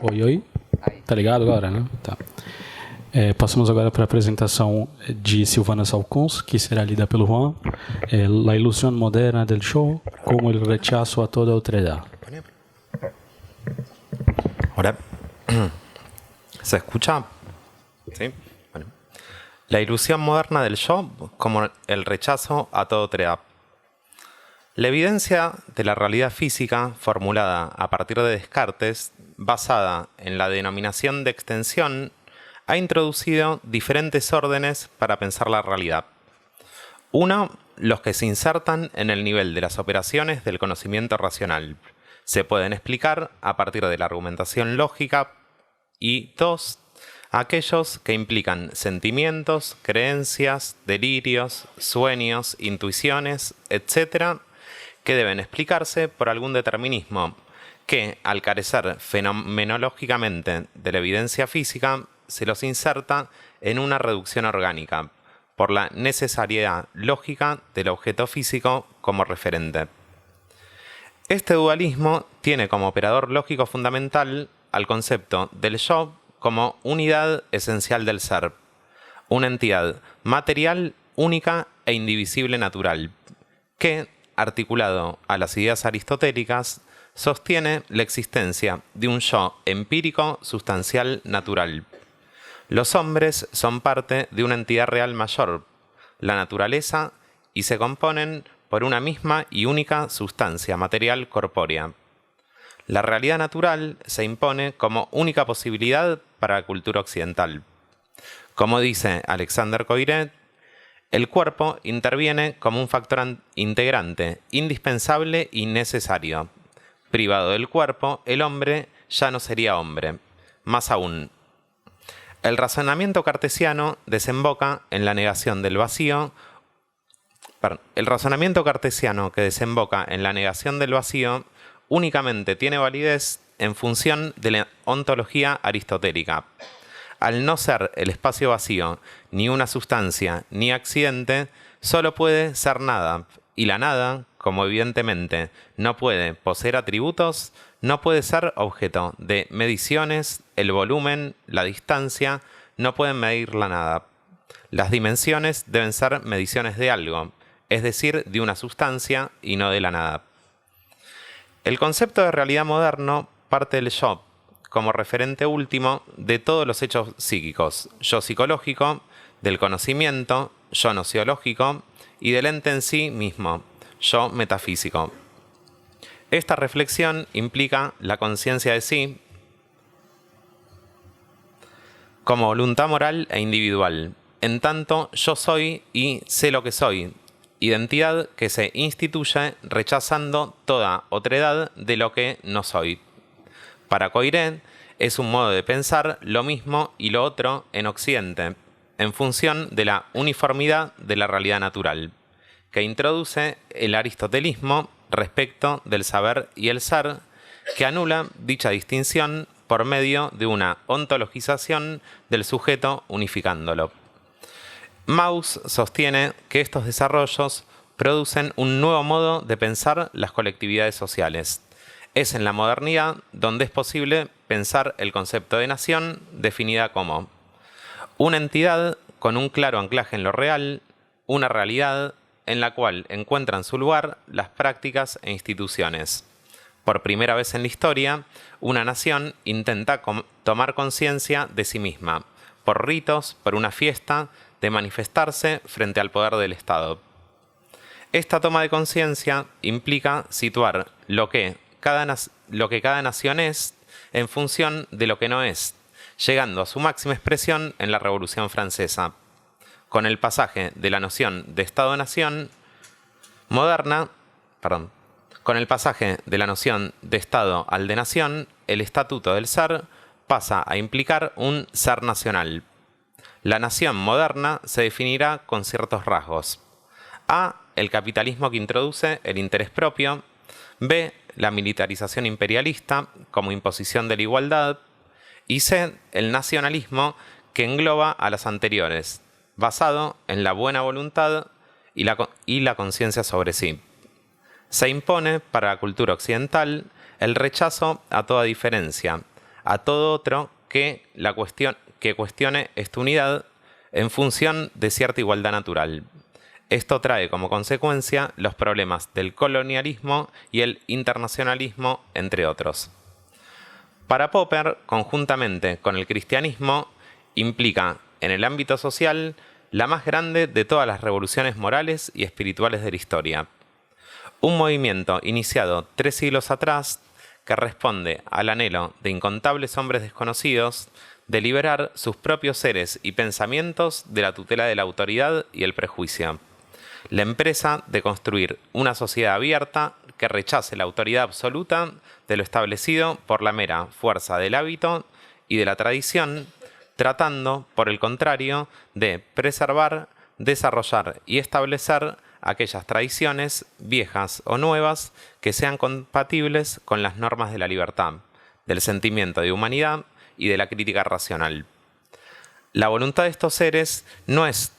Oi. Tá ligado agora, né? Tá. Passamos agora para a apresentação de Silvana Salcons, que será lida pelo Juan. La ilusión moderna del show, como el rechazo a toda otredad. Hola. ¿Se escucha? Sí. Bueno. La ilusión moderna del yo como el rechazo a todo otredad. La evidencia de la realidad física formulada a partir de Descartes, basada en la denominación de extensión, ha introducido diferentes órdenes para pensar la realidad. Uno, los que se insertan en el nivel de las operaciones del conocimiento racional. Se pueden explicar a partir de la argumentación lógica. Y dos, aquellos que implican sentimientos, creencias, delirios, sueños, intuiciones, etc., que deben explicarse por algún determinismo, que, al carecer fenomenológicamente de la evidencia física, se los inserta en una reducción orgánica, por la necesariedad lógica del objeto físico como referente. Este dualismo tiene como operador lógico fundamental al concepto del yo como unidad esencial del ser, una entidad material, única e indivisible natural, que, articulado a las ideas aristotélicas, sostiene la existencia de un yo empírico sustancial natural. Los hombres son parte de una entidad real mayor, la naturaleza, y se componen por una misma y única sustancia material corpórea. La realidad natural se impone como única posibilidad para la cultura occidental. Como dice Alexander Coiré, el cuerpo interviene como un factor integrante, indispensable y necesario. Privado del cuerpo, el hombre ya no sería hombre. Más aún, el razonamiento cartesiano desemboca en la negación del vacío. El razonamiento cartesiano que desemboca en la negación del vacío únicamente tiene validez en función de la ontología aristotélica. Al no ser el espacio vacío ni una sustancia ni accidente, solo puede ser nada, y la nada, como evidentemente no puede poseer atributos, no puede ser objeto de mediciones, el volumen, la distancia, no pueden medir la nada. Las dimensiones deben ser mediciones de algo, es decir, de una sustancia y no de la nada. El concepto de realidad moderno parte del yo, como referente último de todos los hechos psíquicos, yo psicológico, del conocimiento, yo nociológico, y del ente en sí mismo, yo metafísico. Esta reflexión implica la conciencia de sí como voluntad moral e individual, en tanto yo soy y sé lo que soy, identidad que se instituye rechazando toda otredad de lo que no soy. Para Coiré es un modo de pensar lo mismo y lo otro en Occidente, en función de la uniformidad de la realidad natural, que introduce el aristotelismo respecto del saber y el ser, que anula dicha distinción por medio de una ontologización del sujeto unificándolo. Mauss sostiene que estos desarrollos producen un nuevo modo de pensar las colectividades sociales. Es en la modernidad donde es posible pensar el concepto de nación definida como una entidad con un claro anclaje en lo real, una realidad en la cual encuentran su lugar las prácticas e instituciones. Por primera vez en la historia, una nación intenta tomar conciencia de sí misma, por ritos, por una fiesta, de manifestarse frente al poder del Estado. Esta toma de conciencia implica situar lo que cada nación es en función de lo que no es, llegando a su máxima expresión en la Revolución Francesa, con el pasaje de la noción de Estado-nación moderna, con el pasaje de la noción de Estado al de nación, el estatuto del ser pasa a implicar un ser nacional. La nación moderna se definirá con ciertos rasgos. A, el capitalismo que introduce el interés propio. B, la militarización imperialista como imposición de la igualdad. Y C, el nacionalismo que engloba a las anteriores, basado en la buena voluntad y la conciencia sobre sí. Se impone para la cultura occidental el rechazo a toda diferencia, a todo otro que cuestione esta unidad en función de cierta igualdad natural. Esto trae como consecuencia los problemas del colonialismo y el internacionalismo, entre otros. Para Popper, conjuntamente con el cristianismo, implica en el ámbito social la más grande de todas las revoluciones morales y espirituales de la historia. Un movimiento iniciado 3 siglos atrás que responde al anhelo de incontables hombres desconocidos de liberar sus propios seres y pensamientos de la tutela de la autoridad y el prejuicio. La empresa de construir una sociedad abierta que rechace la autoridad absoluta de lo establecido por la mera fuerza del hábito y de la tradición, tratando, por el contrario, de preservar, desarrollar y establecer aquellas tradiciones, viejas o nuevas, que sean compatibles con las normas de la libertad, del sentimiento de humanidad y de la crítica racional. La voluntad de estos seres no es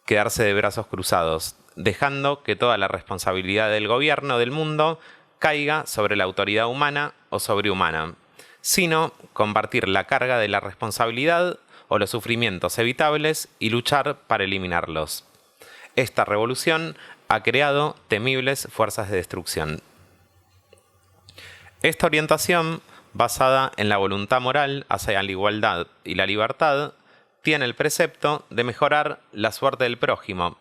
quedarse de brazos cruzados, dejando que toda la responsabilidad del gobierno del mundo caiga sobre la autoridad humana o sobrehumana, sino compartir la carga de la responsabilidad o los sufrimientos evitables y luchar para eliminarlos. Esta revolución ha creado temibles fuerzas de destrucción. Esta orientación, basada en la voluntad moral hacia la igualdad y la libertad, tiene el precepto de mejorar la suerte del prójimo,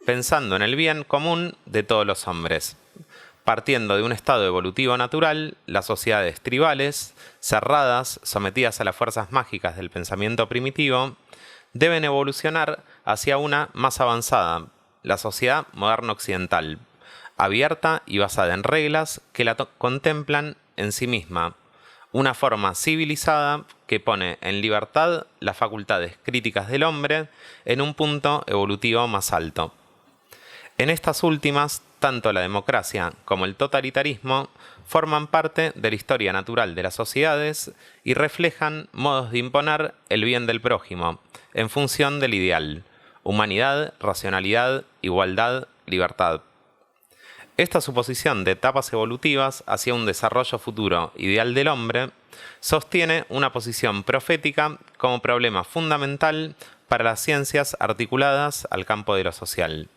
pensando en el bien común de todos los hombres. Partiendo de un estado evolutivo natural, las sociedades tribales, cerradas, sometidas a las fuerzas mágicas del pensamiento primitivo, deben evolucionar hacia una más avanzada, la sociedad moderna occidental, abierta y basada en reglas que la contemplan en sí misma, una forma civilizada que pone en libertad las facultades críticas del hombre en un punto evolutivo más alto. En estas últimas, tanto la democracia como el totalitarismo forman parte de la historia natural de las sociedades y reflejan modos de imponer el bien del prójimo en función del ideal: humanidad, racionalidad, igualdad, libertad. Esta suposición de etapas evolutivas hacia un desarrollo futuro ideal del hombre sostiene una posición profética como problema fundamental para las ciencias articuladas al campo de lo social,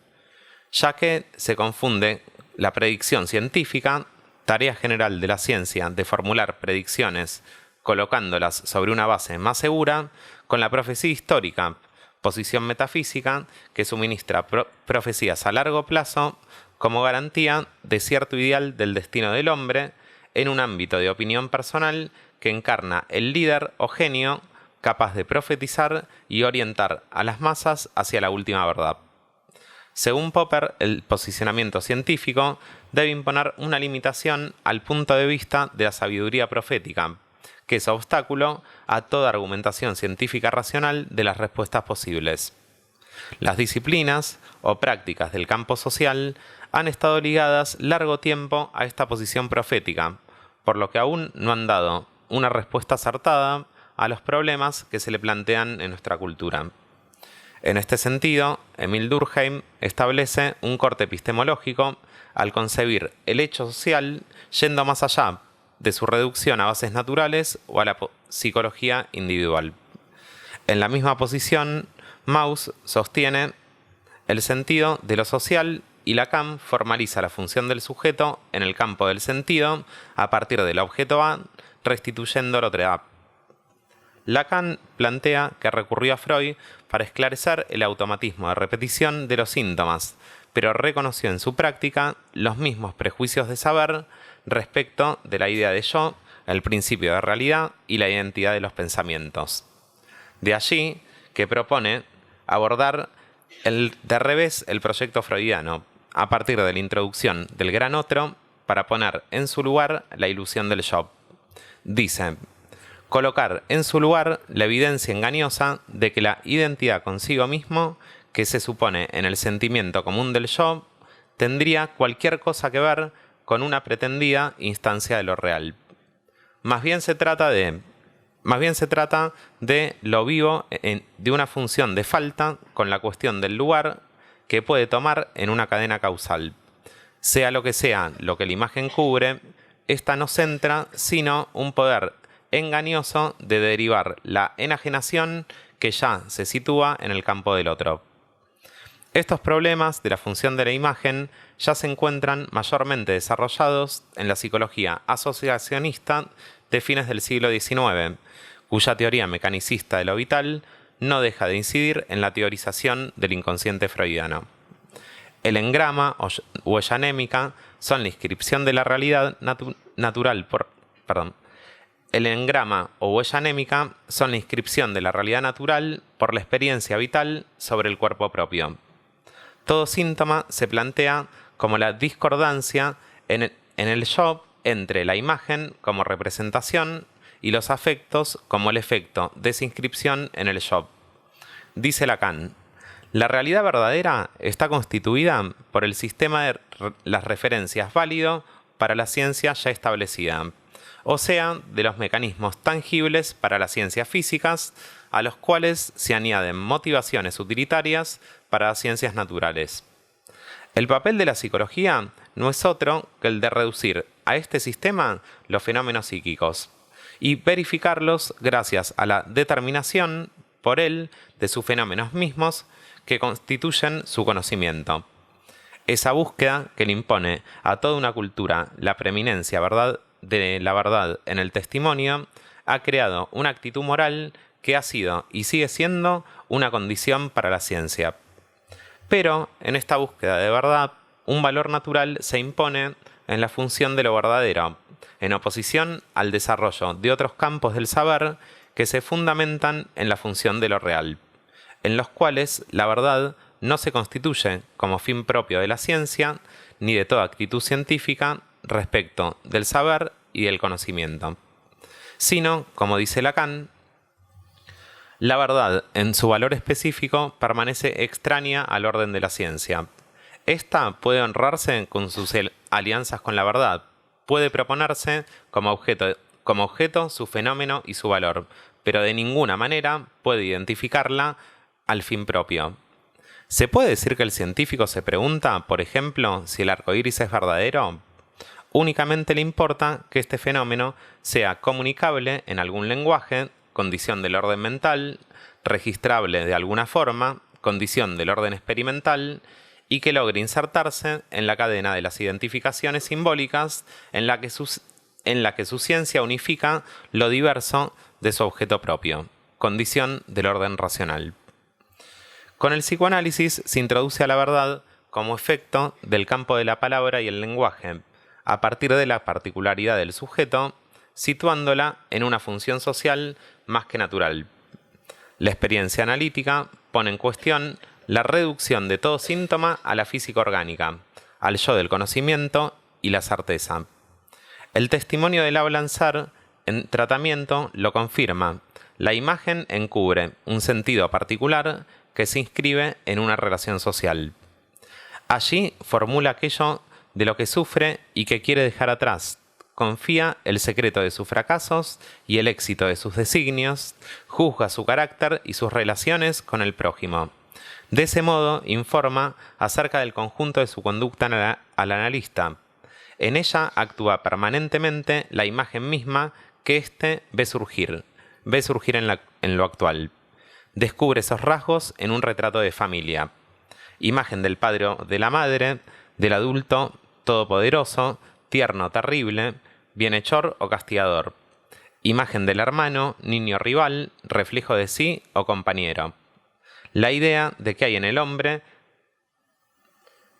ya que se confunde la predicción científica, tarea general de la ciencia de formular predicciones colocándolas sobre una base más segura, con la profecía histórica, posición metafísica que suministra profecías a largo plazo como garantía de cierto ideal del destino del hombre en un ámbito de opinión personal que encarna el líder o genio capaz de profetizar y orientar a las masas hacia la última verdad. Según Popper, el posicionamiento científico debe imponer una limitación al punto de vista de la sabiduría profética, que es obstáculo a toda argumentación científica racional de las respuestas posibles. Las disciplinas o prácticas del campo social han estado ligadas largo tiempo a esta posición profética, por lo que aún no han dado una respuesta acertada a los problemas que se le plantean en nuestra cultura. En este sentido, Emil Durkheim establece un corte epistemológico al concebir el hecho social yendo más allá de su reducción a bases naturales o a la psicología individual. En la misma posición, Mauss sostiene el sentido de lo social y Lacan formaliza la función del sujeto en el campo del sentido a partir del objeto A, restituyendo el otro A. Lacan plantea que recurrió a Freud para esclarecer el automatismo de repetición de los síntomas, pero reconoció en su práctica los mismos prejuicios de saber respecto de la idea de yo, el principio de realidad y la identidad de los pensamientos. De allí que propone abordar de revés el proyecto freudiano, a partir de la introducción del gran otro, para poner en su lugar la ilusión del yo. Dice: colocar en su lugar la evidencia engañosa de que la identidad consigo mismo, que se supone en el sentimiento común del yo, tendría cualquier cosa que ver con una pretendida instancia de lo real. Más bien se trata de lo vivo de una función de falta con la cuestión del lugar que puede tomar en una cadena causal. Sea lo que la imagen cubre, esta no centra sino un poder engañoso de derivar la enajenación que ya se sitúa en el campo del otro. Estos problemas de la función de la imagen ya se encuentran mayormente desarrollados en la psicología asociacionista de fines del siglo XIX, cuya teoría mecanicista de lo vital no deja de incidir en la teorización del inconsciente freudiano. El engrama o huella anémica son la inscripción de la realidad El engrama o huella anémica son la inscripción de la realidad natural por la experiencia vital sobre el cuerpo propio. Todo síntoma se plantea como la discordancia en el yo entre la imagen como representación y los afectos como el efecto de esa inscripción en el yo. Dice Lacan: la realidad verdadera está constituida por el sistema de las referencias válido para la ciencia ya establecida, o sea, de los mecanismos tangibles para las ciencias físicas, a los cuales se añaden motivaciones utilitarias para las ciencias naturales. El papel de la psicología no es otro que el de reducir a este sistema los fenómenos psíquicos y verificarlos gracias a la determinación por él de sus fenómenos mismos que constituyen su conocimiento. Esa búsqueda que le impone a toda una cultura la preeminencia de la verdad en el testimonio ha creado una actitud moral que ha sido y sigue siendo una condición para la ciencia. Pero en esta búsqueda de verdad, un valor natural se impone en la función de lo verdadero, en oposición al desarrollo de otros campos del saber que se fundamentan en la función de lo real, en los cuales la verdad no se constituye como fin propio de la ciencia ni de toda actitud científica respecto del saber y del conocimiento, sino, como dice Lacan, la verdad en su valor específico permanece extraña al orden de la ciencia. Esta puede honrarse con sus alianzas con la verdad, puede proponerse como objeto su fenómeno y su valor, pero de ninguna manera puede identificarla al fin propio. ¿Se puede decir que el científico se pregunta, por ejemplo, si el arco iris es verdadero? Únicamente le importa que este fenómeno sea comunicable en algún lenguaje, condición del orden mental, registrable de alguna forma, condición del orden experimental, y que logre insertarse en la cadena de las identificaciones simbólicas en la que su ciencia unifica lo diverso de su objeto propio, condición del orden racional. Con el psicoanálisis se introduce a la verdad como efecto del campo de la palabra y el lenguaje, a partir de la particularidad del sujeto, situándola en una función social más que natural. La experiencia analítica pone en cuestión la reducción de todo síntoma a la física orgánica, al yo del conocimiento y la certeza. El testimonio del hablanzar en tratamiento lo confirma. La imagen encubre un sentido particular que se inscribe en una relación social. Allí formula aquello de lo que sufre y que quiere dejar atrás. Confía el secreto de sus fracasos y el éxito de sus designios, juzga su carácter y sus relaciones con el prójimo. De ese modo, informa acerca del conjunto de su conducta al analista. En ella actúa permanentemente la imagen misma que éste ve surgir en lo actual. Descubre esos rasgos en un retrato de familia. Imagen del padre o de la madre, del adulto todopoderoso, tierno, terrible, bienhechor o castigador. Imagen del hermano, niño rival, reflejo de sí o compañero. La idea de que hay en el hombre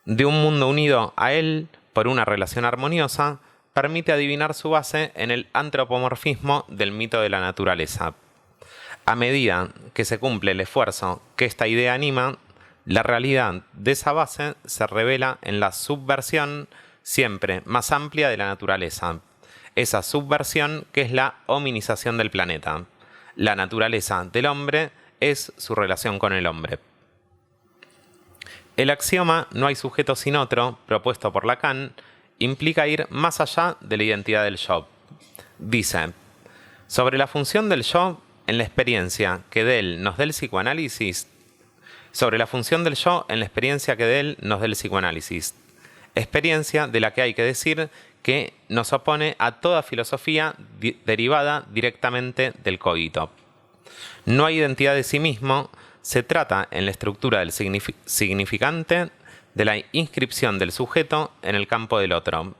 de un mundo unido a él por una relación armoniosa permite adivinar su base en el antropomorfismo del mito de la naturaleza. A medida que se cumple el esfuerzo que esta idea anima, la realidad de esa base se revela en la subversión siempre más amplia de la naturaleza. Esa subversión que es la hominización del planeta. La naturaleza del hombre es su relación con el hombre. El axioma "no hay sujeto sin otro", propuesto por Lacan, implica ir más allá de la identidad del yo. Dice, sobre la función del yo en la experiencia que de él nos dé el psicoanálisis, experiencia de la que hay que decir que nos opone a toda filosofía derivada directamente del cogito. No hay identidad de sí mismo, se trata en la estructura del significante de la inscripción del sujeto en el campo del otro.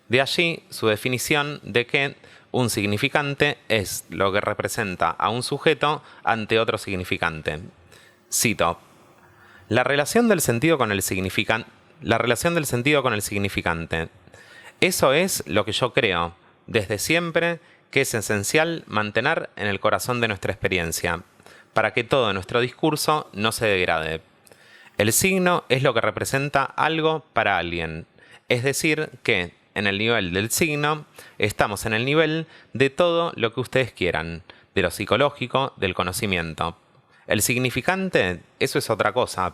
De allí su definición de que un significante es lo que representa a un sujeto ante otro significante. Cito, la relación del sentido con el significante. Eso es lo que yo creo, desde siempre, que es esencial mantener en el corazón de nuestra experiencia, para que todo nuestro discurso no se degrade. El signo es lo que representa algo para alguien, es decir, que, en el nivel del signo, estamos en el nivel de todo lo que ustedes quieran, de lo psicológico, del conocimiento. El significante, eso es otra cosa.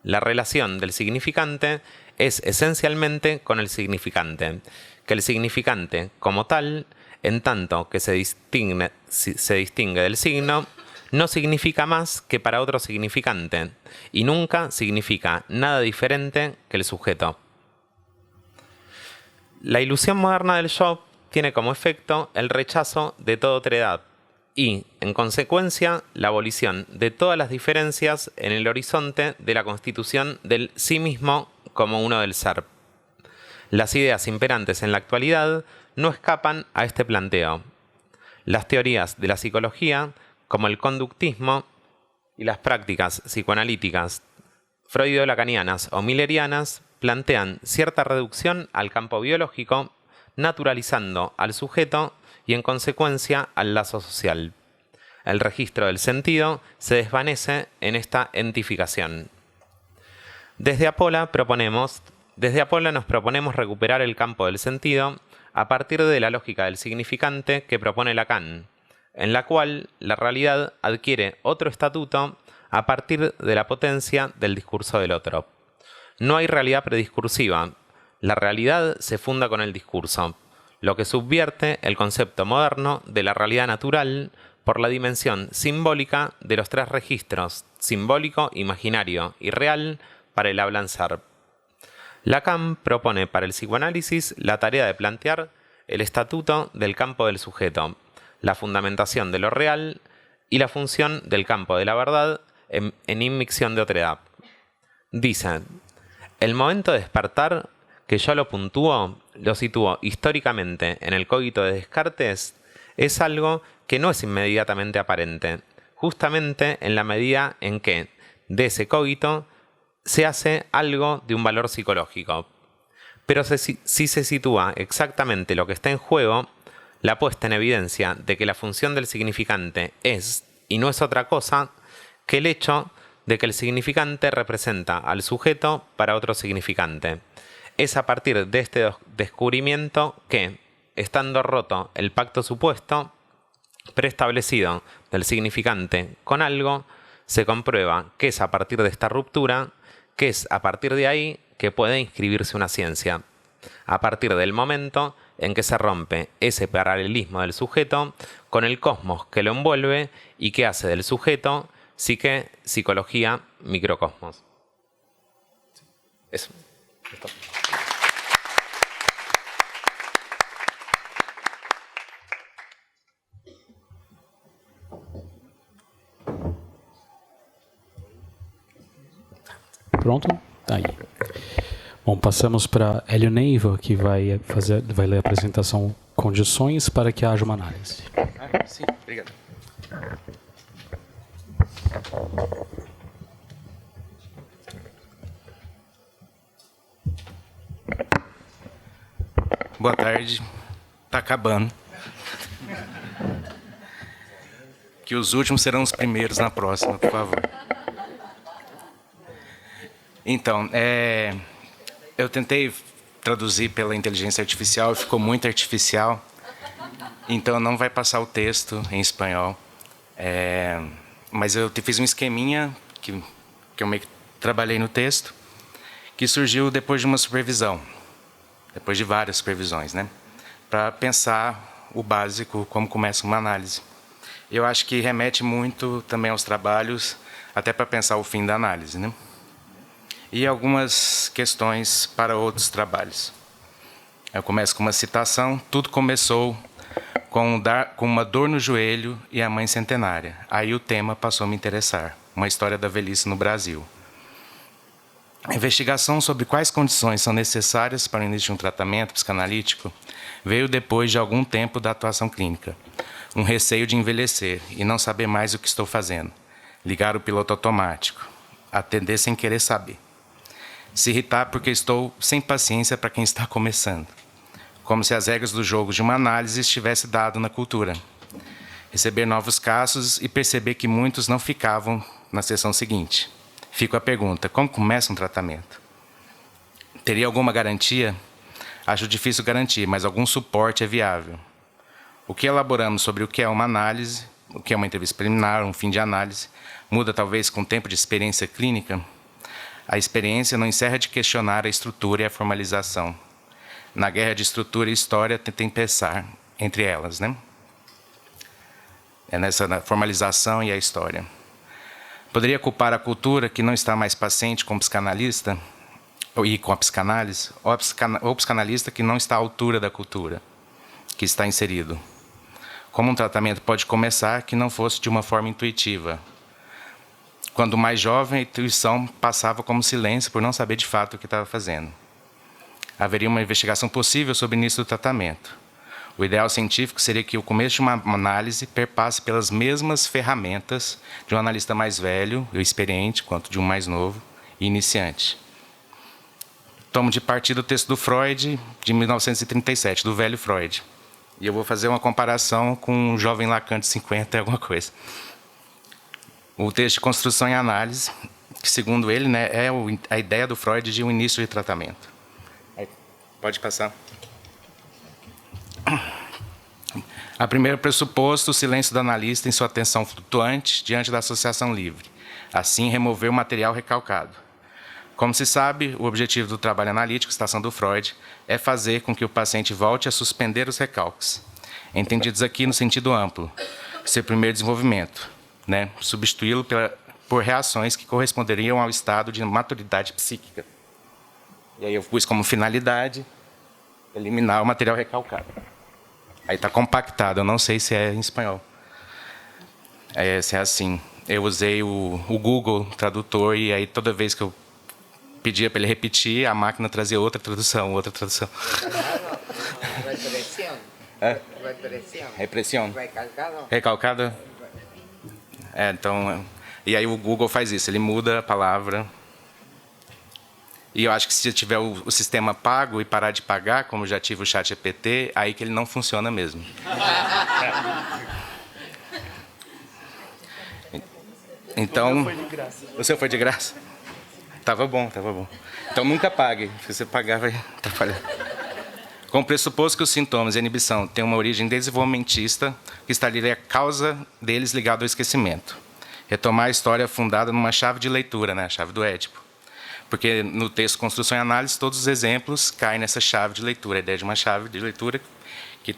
La relación del significante es esencialmente con el significante, que el significante, como tal, en tanto que se distingue del signo, no significa más que para otro significante, y nunca significa nada diferente que el sujeto. La ilusión moderna del yo tiene como efecto el rechazo de toda otredad y, en consecuencia, la abolición de todas las diferencias en el horizonte de la constitución del sí mismo como uno del ser. Las ideas imperantes en la actualidad no escapan a este planteo. Las teorías de la psicología, como el conductismo y las prácticas psicoanalíticas freudo-lacanianas o millerianas, plantean cierta reducción al campo biológico, naturalizando al sujeto y en consecuencia al lazo social. El registro del sentido se desvanece en esta entificación. Desde Apola nos proponemos recuperar el campo del sentido a partir de la lógica del significante que propone Lacan, en la cual la realidad adquiere otro estatuto a partir de la potencia del discurso del otro. No hay realidad prediscursiva, la realidad se funda con el discurso, lo que subvierte el concepto moderno de la realidad natural por la dimensión simbólica de los tres registros, simbólico, imaginario y real, para el hablanzar. Lacan propone para el psicoanálisis la tarea de plantear el estatuto del campo del sujeto, la fundamentación de lo real y la función del campo de la verdad en inmixción de otredad. Dice, el momento de despertar, que yo lo sitúo históricamente en el cogito de Descartes, es algo que no es inmediatamente aparente, justamente en la medida en que de ese cogito se hace algo de un valor psicológico. Pero si se sitúa exactamente lo que está en juego, la puesta en evidencia de que la función del significante es, y no es otra cosa, que el hecho de que el significante representa al sujeto para otro significante. Es a partir de este descubrimiento que, estando roto el pacto supuesto, preestablecido del significante con algo, se comprueba que es a partir de esta ruptura, que es a partir de ahí que puede inscribirse una ciencia. A partir del momento en que se rompe ese paralelismo del sujeto con el cosmos que lo envuelve y que hace del sujeto psique, psicología, microcosmos. Eso. Listo. Pronto? Tá aí. Bom, passamos para Hélio Neiva, que vai ler a apresentação Condições para que haja uma análise. Sim, obrigado. Boa tarde. Tá acabando. Que os últimos serão os primeiros na próxima, por favor. Então, eu tentei traduzir pela inteligência artificial e ficou muito artificial. Então, não vai passar o texto em espanhol. Mas eu fiz um esqueminha que eu meio que trabalhei no texto, que surgiu depois de uma supervisão. Depois de várias supervisões, né? Para pensar o básico, como começa uma análise. Eu acho que remete muito também aos trabalhos, até para pensar o fim da análise, né? E algumas questões para outros trabalhos. Eu começo com uma citação. Tudo começou com uma dor no joelho e a mãe centenária. Aí o tema passou a me interessar. Uma história da velhice no Brasil. A investigação sobre quais condições são necessárias para o início de um tratamento psicanalítico veio depois de algum tempo da atuação clínica. Um receio de envelhecer e não saber mais o que estou fazendo. Ligar o piloto automático. Atender sem querer saber. Se irritar porque estou sem paciência para quem está começando. Como se as regras do jogo de uma análise estivessem dado na cultura. Receber novos casos e perceber que muitos não ficavam na sessão seguinte. Fico a pergunta, como começa um tratamento? Teria alguma garantia? Acho difícil garantir, mas algum suporte é viável. O que elaboramos sobre o que é uma análise, o que é uma entrevista preliminar, um fim de análise, muda talvez com o tempo de experiência clínica? A experiência não encerra de questionar a estrutura e a formalização. Na guerra de estrutura e história, tentem pensar entre elas, né? É nessa formalização e a história. Poderia culpar a cultura que não está mais paciente com o psicanalista e com a psicanálise, ou o psicanalista que não está à altura da cultura que está inserido. Como um tratamento pode começar que não fosse de uma forma intuitiva. Quando mais jovem, a intuição passava como silêncio por não saber de fato o que estava fazendo. Haveria uma investigação possível sobre o início do tratamento. O ideal científico seria que o começo de uma análise perpasse pelas mesmas ferramentas de um analista mais velho e experiente, quanto de um mais novo e iniciante. Tomo de partida o texto do Freud, de 1937, do velho Freud. E eu vou fazer uma comparação com um jovem Lacan de 50 e alguma coisa. O texto de Construção e Análise, que segundo ele, né, é a ideia do Freud de um início de tratamento. Pode passar. A primeiro pressuposto, o silêncio do analista em sua atenção flutuante diante da associação livre. Assim, remover o material recalcado. Como se sabe, o objetivo do trabalho analítico, citação do Freud, é fazer com que o paciente volte a suspender os recalques. Entendidos aqui no sentido amplo. Seu primeiro desenvolvimento, né? Substituí-lo por reações que corresponderiam ao estado de maturidade psíquica. E aí eu pus como finalidade eliminar o material recalcado. Aí está compactado, eu não sei se é em espanhol. Se é assim. Eu usei o Google Tradutor e aí toda vez que eu pedia para ele repetir, a máquina trazia outra tradução, outra tradução. Represión. Represión. Represión. Recalcado. Recalcado? Então... E aí o Google faz isso, ele muda a palavra. E eu acho que se tiver o sistema pago e parar de pagar, como já tive o ChatGPT, aí que ele não funciona mesmo. Então... O seu foi de graça? Tava bom, tava bom. Então nunca pague, se você pagar vai atrapalhar. Com o pressuposto que os sintomas e a inibição têm uma origem desenvolvimentista, que estaria a causa deles ligada ao esquecimento. Retomar a história fundada numa chave de leitura, né? A chave do Édipo. Porque no texto Construção e Análise, todos os exemplos caem nessa chave de leitura. A ideia de uma chave de leitura que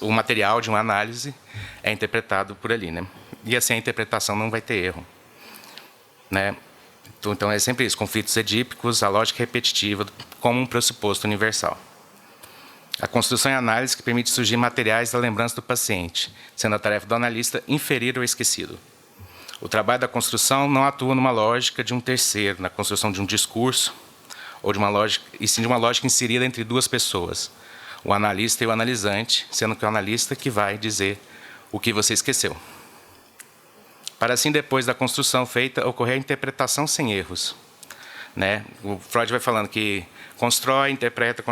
o material de uma análise é interpretado por ali, né? E assim a interpretação não vai ter erro, né? Então é sempre isso, conflitos edípicos, a lógica repetitiva como um pressuposto universal. A construção e análise que permite surgir materiais da lembrança do paciente, sendo a tarefa do analista inferir o esquecido. O trabalho da construção não atua numa lógica de um terceiro, na construção de um discurso, ou de uma lógica, e sim de uma lógica inserida entre duas pessoas, o analista e o analisante, sendo que é o analista que vai dizer o que você esqueceu. Para assim, depois da construção feita, ocorrer a interpretação sem erros. Né? O Freud vai falando que constrói, interpreta,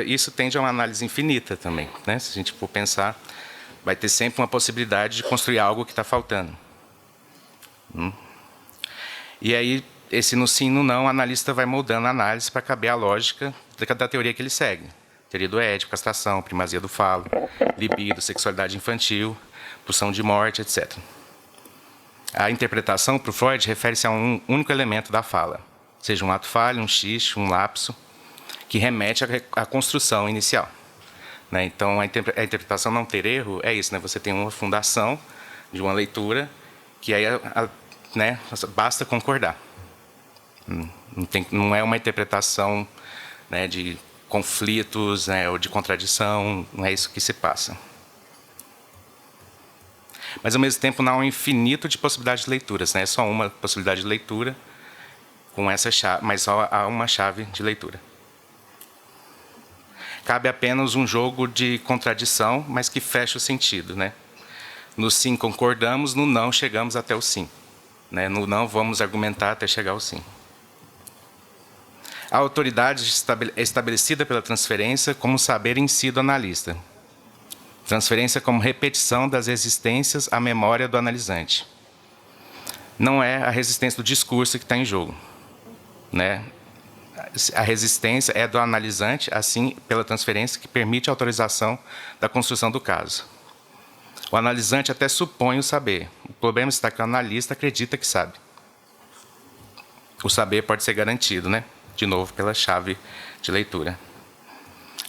isso tende a uma análise infinita também. Né? Se a gente for pensar, vai ter sempre uma possibilidade de construir algo que está faltando. E aí, esse no sim, no não, o analista vai moldando a análise para caber a lógica da teoria que ele segue. Teoria do Édipo, castração, primazia do falo, libido, sexualidade infantil, pulsão de morte, etc. A interpretação, para o Freud, refere-se a um único elemento da fala, seja um ato falho, um xixi, um lapso, que remete à construção inicial. Né? Então, a interpretação não ter erro é isso, né? Você tem uma fundação de uma leitura que aí né, basta concordar. Não é uma interpretação, né, de conflitos, né, ou de contradição, não é isso que se passa. Mas, ao mesmo tempo, não há um infinito de possibilidades de leituras. Né? É só uma possibilidade de leitura, com essa chave, mas só há uma chave de leitura. Cabe apenas um jogo de contradição, mas que fecha o sentido. Né? No sim concordamos, no não chegamos até o sim. Né? No não vamos argumentar até chegar ao sim. A autoridade é estabelecida pela transferência como saber em si do analista. Transferência como repetição das existências à memória do analisante. Não é a resistência do discurso que está em jogo. Né? A resistência é do analisante, assim, pela transferência, que permite a autorização da construção do caso. O analisante até supõe o saber. O problema está que o analista acredita que sabe. O saber pode ser garantido, né? De novo, pela chave de leitura.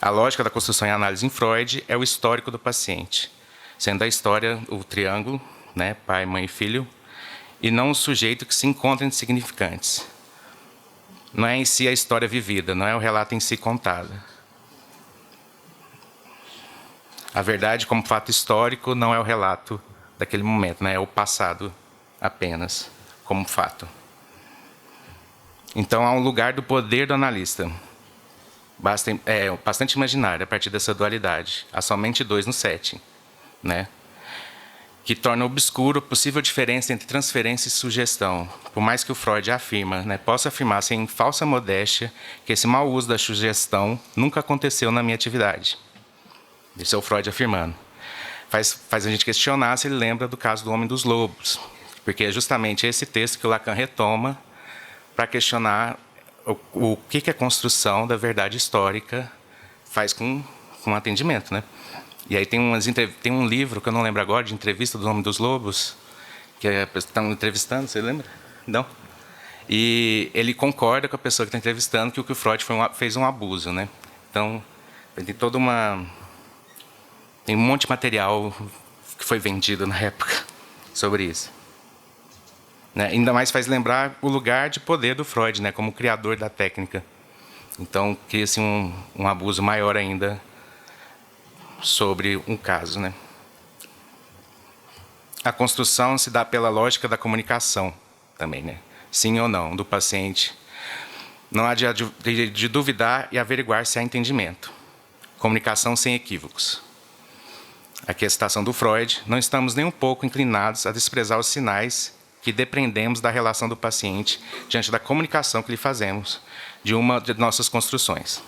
A lógica da construção e análise em Freud é o histórico do paciente, sendo a história o triângulo, né, pai, mãe e filho, e não o sujeito que se encontra entre significantes. Não é em si a história vivida, não é o relato em si contado. A verdade, como fato histórico, não é o relato daquele momento, né, é o passado apenas, como fato. Então, há um lugar do poder do analista. É bastante imaginário a partir dessa dualidade. Há somente dois no setting, né? Que torna obscuro a possível diferença entre transferência e sugestão. Por mais que o Freud afirma, né, posso afirmar sem falsa modéstia que esse mau uso da sugestão nunca aconteceu na minha atividade. Isso é o Freud afirmando. Faz a gente questionar se ele lembra do caso do Homem dos Lobos, porque é justamente esse texto que o Lacan retoma para questionar o que a construção da verdade histórica faz com o atendimento, né? E aí tem um livro, que eu não lembro agora, de entrevista do Homem dos Lobos, que estão entrevistando, você lembra? Não? E ele concorda com a pessoa que está entrevistando que o Freud fez um abuso, né? Então, tem um monte de material que foi vendido na época sobre isso. Né? Ainda mais faz lembrar o lugar de poder do Freud, né, como criador da técnica. Então, cria-se um abuso maior ainda sobre um caso. Né? A construção se dá pela lógica da comunicação também, né? Sim ou não, do paciente. Não há de duvidar e averiguar se há entendimento. Comunicação sem equívocos. Aqui é a citação do Freud. Não estamos nem um pouco inclinados a desprezar os sinais que dependemos da relação do paciente diante da comunicação que lhe fazemos de uma de nossas construções.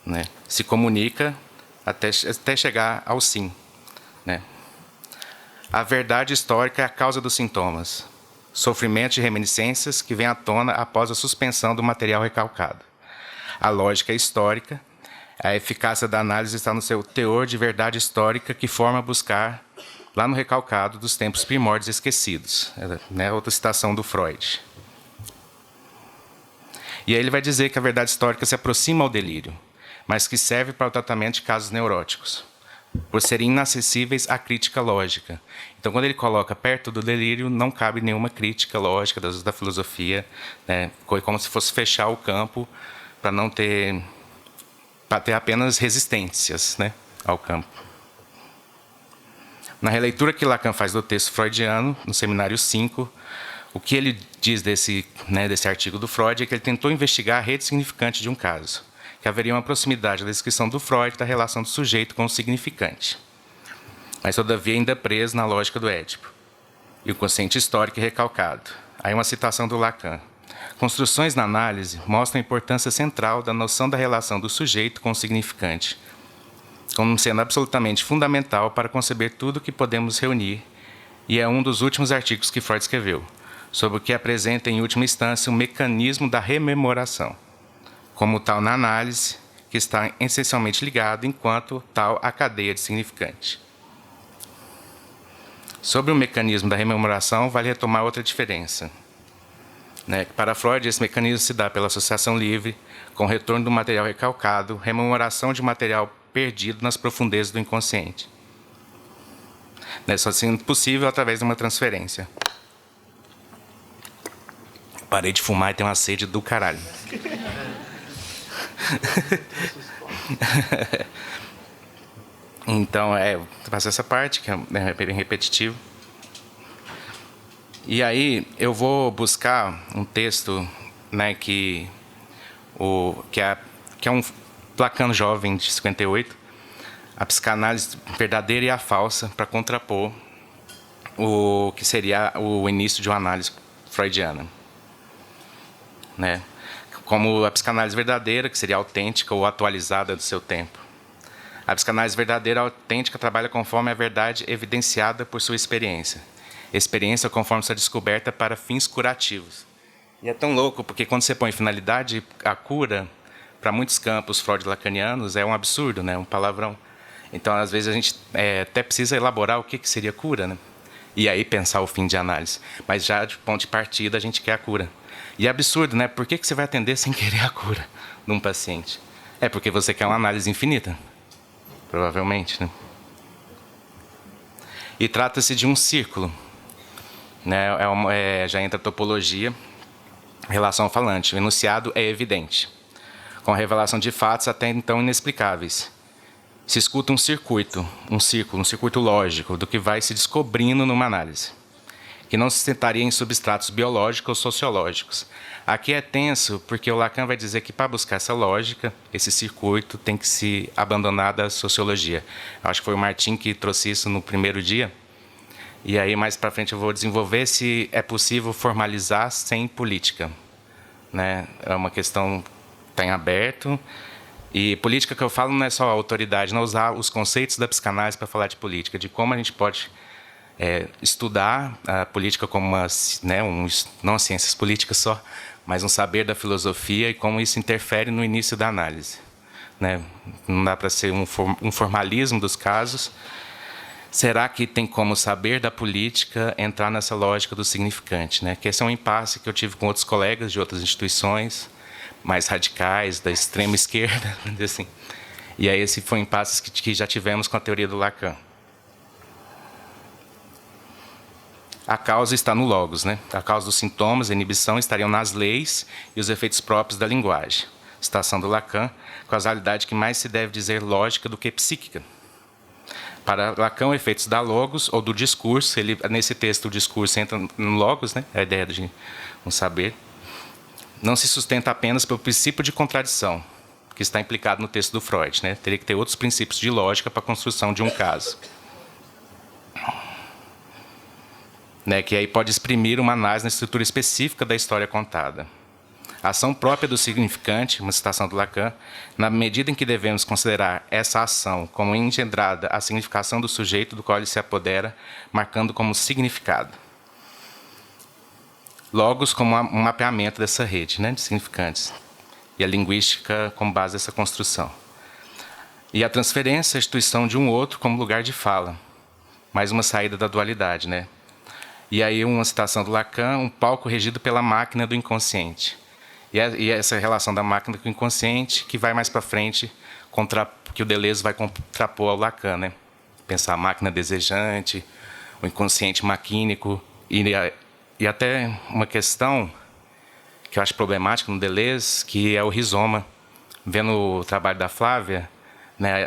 Né? Se comunica até chegar ao sim. Né? A verdade histórica é a causa dos sintomas, sofrimento de reminiscências que vem à tona após a suspensão do material recalcado. A lógica histórica, a eficácia da análise está no seu teor de verdade histórica que forma buscar lá no recalcado dos tempos primórdios esquecidos. Né? Outra citação do Freud. E aí ele vai dizer que a verdade histórica se aproxima ao delírio, mas que serve para o tratamento de casos neuróticos, por serem inacessíveis à crítica lógica. Então, quando ele coloca perto do delírio, não cabe nenhuma crítica lógica da filosofia, né? Como se fosse fechar o campo para ter apenas resistências, né, ao campo. Na releitura que Lacan faz do texto freudiano, no Seminário 5, o que ele diz desse artigo do Freud é que ele tentou investigar a rede significante de um caso, que haveria uma proximidade da descrição do Freud da relação do sujeito com o significante, mas, todavia, ainda preso na lógica do Édipo, e o consciente histórico e recalcado. Aí uma citação do Lacan. Construções na análise mostram a importância central da noção da relação do sujeito com o significante, como sendo absolutamente fundamental para conceber tudo o que podemos reunir, e é um dos últimos artigos que Freud escreveu, sobre o que apresenta, em última instância, o mecanismo da rememoração, como tal na análise, que está essencialmente ligado, enquanto tal, à cadeia de significante. Sobre o mecanismo da rememoração, vale retomar outra diferença. Para Freud, esse mecanismo se dá pela associação livre, com retorno do material recalcado, rememoração de material perdido nas profundezas do inconsciente. Só sendo possível através de uma transferência. Parei de fumar e tenho uma sede do caralho. Então, passa essa parte, que é bem repetitivo. E aí, eu vou buscar um texto, que é um Lacan jovem, de 58, a psicanálise verdadeira e a falsa, para contrapor o que seria o início de uma análise freudiana. Como a psicanálise verdadeira, que seria autêntica ou atualizada do seu tempo. A psicanálise verdadeira autêntica trabalha conforme a verdade evidenciada por sua experiência. Experiência conforme sua descoberta para fins curativos. E é tão louco, porque quando você põe finalidade, a cura, para muitos campos freud-lacanianos, é um absurdo, um palavrão. Então, às vezes, a gente até precisa elaborar o que seria cura, e aí pensar o fim de análise. Mas já de ponto de partida, a gente quer a cura. E é absurdo, Por que você vai atender sem querer a cura de um paciente? É porque você quer uma análise infinita, provavelmente, E trata-se de um círculo, já entra a topologia, relação falante. O enunciado é evidente, com a revelação de fatos até então inexplicáveis. Se escuta um circuito, um circuito lógico do que vai se descobrindo numa análise, que não se sustentaria em substratos biológicos ou sociológicos. Aqui é tenso, porque o Lacan vai dizer que, para buscar essa lógica, esse circuito tem que se abandonar da sociologia. Acho que foi o Martin que trouxe isso no primeiro dia. E aí, mais para frente, eu vou desenvolver se é possível formalizar sem política. É uma questão que está em aberto. E política que eu falo não é só a autoridade, não usar os conceitos da psicanálise para falar de política, de como a gente pode estudar a política como não as ciências políticas só, mas um saber da filosofia e como isso interfere no início da análise. Não dá para ser um formalismo dos casos. Será que tem como o saber da política entrar nessa lógica do significante? Que esse é um impasse que eu tive com outros colegas de outras instituições mais radicais, da extrema esquerda, assim. E aí esse foi um impasse que já tivemos com a teoria do Lacan. A causa está no logos, A causa dos sintomas, a inibição estariam nas leis e os efeitos próprios da linguagem. Citação do Lacan, causalidade que mais se deve dizer lógica do que psíquica. Para Lacan, efeitos da logos ou do discurso, nesse texto o discurso entra no logos, a ideia de um saber, não se sustenta apenas pelo princípio de contradição, que está implicado no texto do Freud. Teria que ter outros princípios de lógica para a construção de um caso. Que aí pode exprimir uma análise na estrutura específica da história contada. A ação própria do significante, uma citação do Lacan, na medida em que devemos considerar essa ação como engendrada a significação do sujeito do qual ele se apodera, marcando como significado. Logos como um mapeamento dessa rede de significantes. E a linguística como base dessa construção. E a transferência, a instituição de um outro como lugar de fala. Mais uma saída da dualidade, E aí uma citação do Lacan, um palco regido pela máquina do inconsciente. E essa relação da máquina com o inconsciente que vai mais para frente, que o Deleuze vai contrapor ao Lacan, Pensar a máquina desejante, o inconsciente maquínico, e até uma questão que eu acho problemática no Deleuze, que é o rizoma. Vendo o trabalho da Flávia,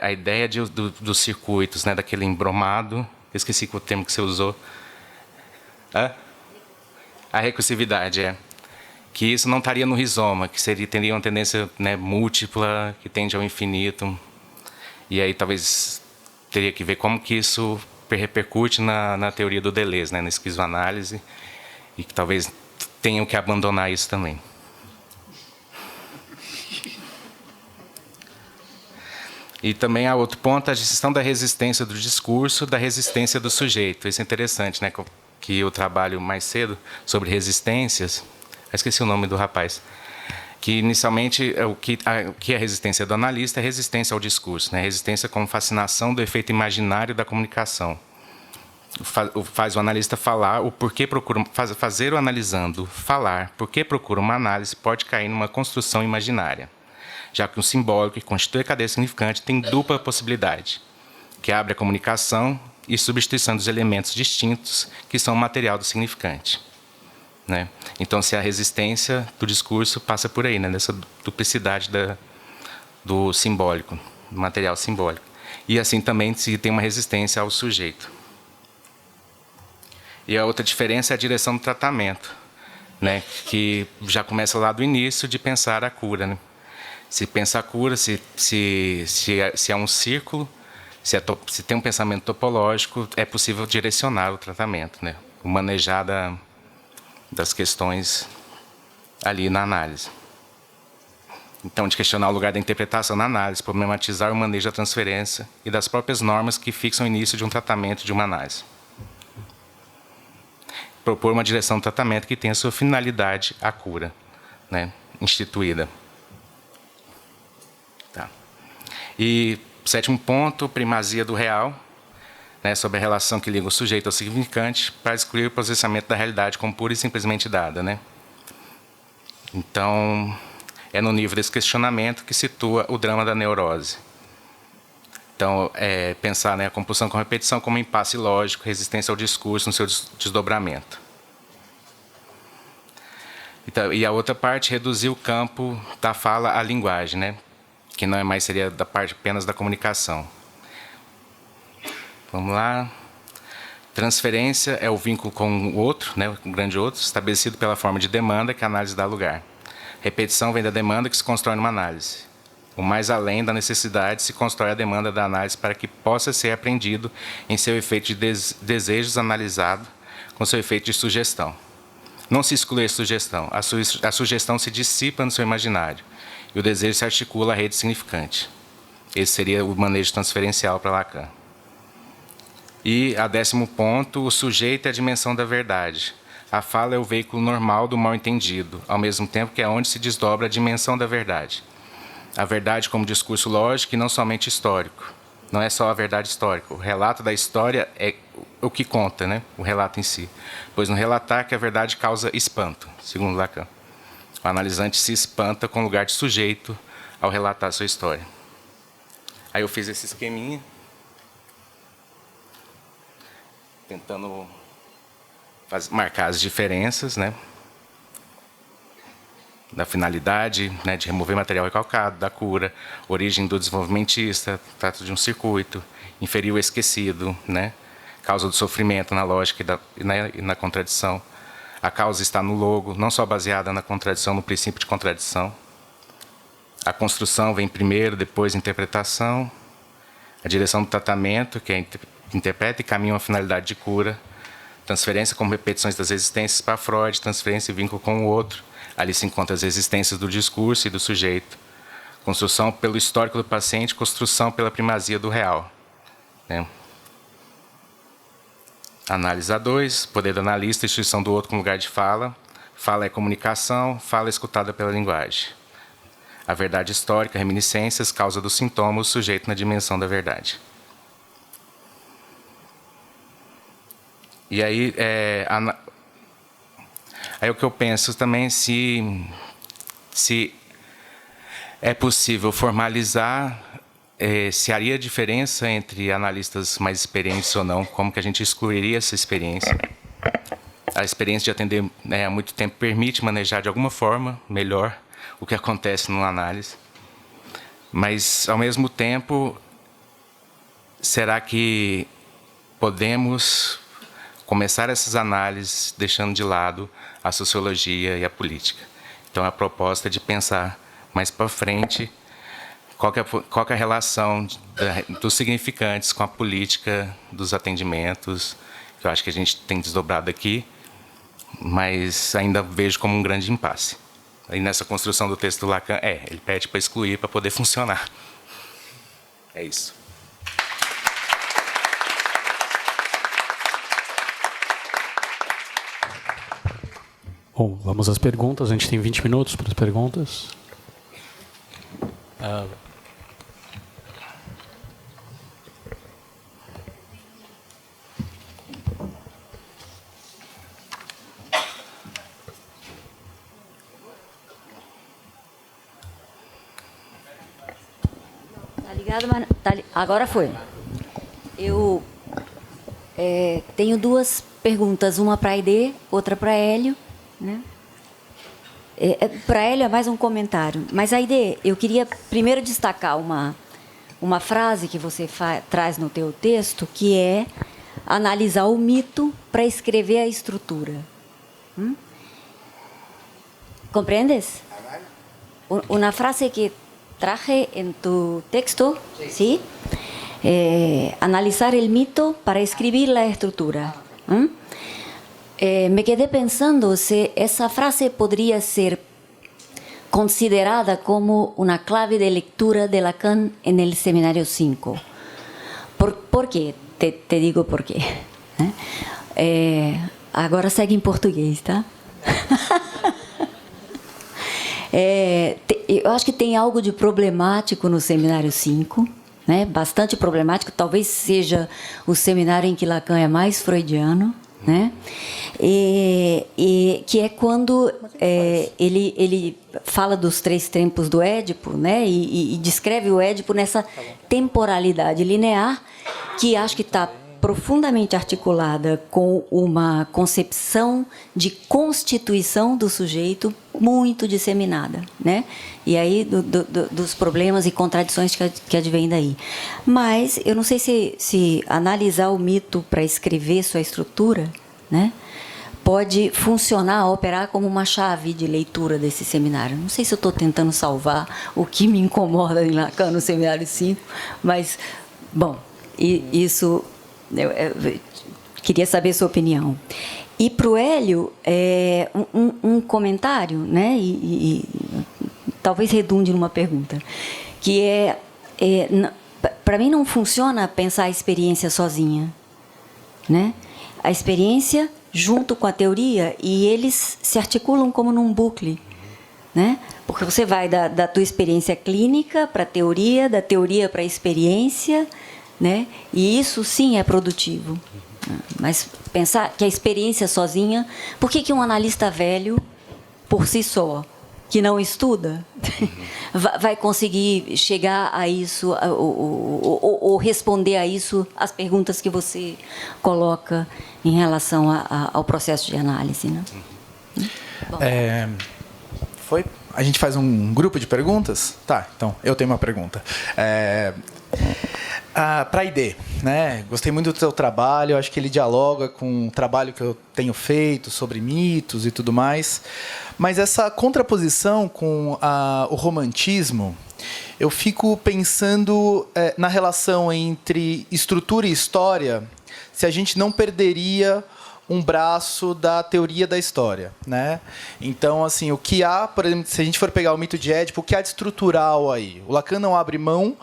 a ideia dos circuitos, daquele embromado, Eu esqueci o termo que você usou. A recursividade, que isso não estaria no rizoma, que teria uma tendência, né, múltipla, que tende ao infinito. E aí talvez teria que ver como que isso repercute na teoria do Deleuze, né, na esquizoanálise, e que talvez tenham que abandonar isso também. E também há outro ponto, a gestão da resistência do discurso, da resistência do sujeito. Isso é interessante, né? Que eu trabalho mais cedo sobre resistências. Esqueci o nome do rapaz. Que inicialmente o que é a resistência do analista é resistência ao discurso, né? Resistência como fascinação do efeito imaginário da comunicação. Faz o analista falar o porquê procura, fazer o analisando falar, porquê procura uma análise pode cair numa construção imaginária, já que o simbólico, que constitui a cadeia significante, tem dupla possibilidade, que abre a comunicação e substituição dos elementos distintos que são o material do significante. Né? Então, se a resistência do discurso passa por aí, né? Nessa duplicidade do simbólico, do material simbólico. E assim também se tem uma resistência ao sujeito. E a outra diferença é a direção do tratamento, né? Que já começa lá do início de pensar a cura. Né? Se pensa a cura, se é um círculo, se tem um pensamento topológico, é possível direcionar o tratamento, né? O manejar das questões ali na análise. Então, de questionar o lugar da interpretação na análise, problematizar o manejo da transferência e das próprias normas que fixam o início de um tratamento, de uma análise. Propor uma direção do tratamento que tenha sua finalidade a cura, né? Instituída. Tá. E sétimo ponto, primazia do real, né, sobre a relação que liga o sujeito ao significante, para excluir o processamento da realidade como pura e simplesmente dada. Né? Então, é no nível desse questionamento que situa o drama da neurose. Então, pensar, né, a compulsão com repetição como impasse lógico, resistência ao discurso no seu desdobramento. Então, e a outra parte, reduzir o campo da fala à linguagem, né? Que não é mais, seria da parte apenas da comunicação. Vamos lá. Transferência é o vínculo com o outro, né, o grande outro, estabelecido pela forma de demanda que a análise dá lugar. Repetição vem da demanda que se constrói numa análise. O mais além da necessidade se constrói a demanda da análise para que possa ser apreendido em seu efeito de desejos analisado com seu efeito de sugestão. Não se exclui a sugestão. A sugestão se dissipa no seu imaginário e o desejo se articula à rede significante. Esse seria o manejo transferencial para Lacan. E, a 10º ponto, o sujeito é a dimensão da verdade. A fala é o veículo normal do mal-entendido, ao mesmo tempo que é onde se desdobra a dimensão da verdade. A verdade como discurso lógico e não somente histórico. Não é só a verdade histórica. O relato da história é o que conta, né? O relato em si. Pois no relatar que a verdade causa espanto, segundo Lacan. O analisante se espanta com o lugar de sujeito ao relatar a sua história. Aí eu fiz esse esqueminha, tentando marcar as diferenças, né? Da finalidade, né, de remover material recalcado, da cura, origem do desenvolvimentista, trata de um circuito, inferir o esquecido, né, causa do sofrimento na lógica e na contradição. A causa está no logo, não só baseada na contradição, no princípio de contradição. A construção vem primeiro, depois a interpretação. A direção do tratamento, que interpreta e caminha uma finalidade de cura. Transferência como repetições das existências para Freud, transferência e vínculo com o outro. Ali se encontram as existências do discurso e do sujeito. Construção pelo histórico do paciente, construção pela primazia do real. Né? Análise A2, poder do analista, instituição do outro como lugar de fala. Fala é comunicação, fala é escutada pela linguagem. A verdade histórica, reminiscências, causa do sintoma, o sujeito na dimensão da verdade. E aí, aí o que eu penso também, se é possível formalizar, se haria diferença entre analistas mais experientes ou não, como que a gente excluiria essa experiência. A experiência de atender, né, há muito tempo permite manejar de alguma forma melhor o que acontece numa análise. Mas, ao mesmo tempo, será que podemos começar essas análises deixando de lado a sociologia e a política. Então, a proposta é de pensar mais para frente qual que é a relação dos significantes com a política dos atendimentos, que eu acho que a gente tem desdobrado aqui, mas ainda vejo como um grande impasse. Aí nessa construção do texto do Lacan, ele pede para excluir para poder funcionar. É isso. Bom, vamos às perguntas. A gente tem 20 minutos para as perguntas. Tá ligado, mas agora foi. Eu tenho duas perguntas, uma para a Aide, outra para Hélio, né? Para Hélio é mais um comentário, mas Aide, eu queria primeiro destacar uma frase que você traz no teu texto, que é analisar o mito para escrever a estrutura. ¿Comprendes? Una frase que traje en tu texto, ¿sí? Analizar el mito para escribir la estructura. Me quedé pensando si esa frase podría ser considerada como una clave de lectura de Lacan en el Seminario 5. ¿Por qué? Te digo por qué. Agora segue em português, tá? Eu acho que tem algo de problemático no Seminário 5, né? Bastante problemático, talvez seja o seminário em que Lacan é mais freudiano, né? E que é quando ele fala dos 3 tempos do Édipo, né? E descreve o Édipo nessa temporalidade linear, que acho que está profundamente articulada com uma concepção de constituição do sujeito muito disseminada, né? E aí dos problemas e contradições que advêm daí. Mas eu não sei se analisar o mito para escrever sua estrutura, né, pode funcionar, operar como uma chave de leitura desse seminário. Não sei se eu estou tentando salvar o que me incomoda em Lacan no Seminário 5, mas, bom, isso... Eu queria saber a sua opinião. E para o Hélio, um comentário, né, e talvez redunde numa pergunta, que para mim não funciona pensar a experiência sozinha, né? A experiência junto com a teoria, e eles se articulam como num bucle, né? Porque você vai da tua experiência clínica para a teoria, da teoria para a experiência, né? E isso sim é produtivo. Mas pensar que a experiência sozinha... Por que um analista velho, por si só, que não estuda, vai conseguir chegar a isso, ou responder a isso, as perguntas que você coloca em relação ao processo de análise, né? A gente faz um grupo de perguntas? Tá, então, eu tenho uma pergunta. Para a Aide, né? Gostei muito do seu trabalho, acho que ele dialoga com o trabalho que eu tenho feito sobre mitos e tudo mais, mas essa contraposição com o romantismo, eu fico pensando na relação entre estrutura e história, se a gente não perderia um braço da teoria da história, né? Então, assim, o que há, por exemplo, se a gente for pegar o mito de Édipo, o que há de estrutural aí? O Lacan não abre mão,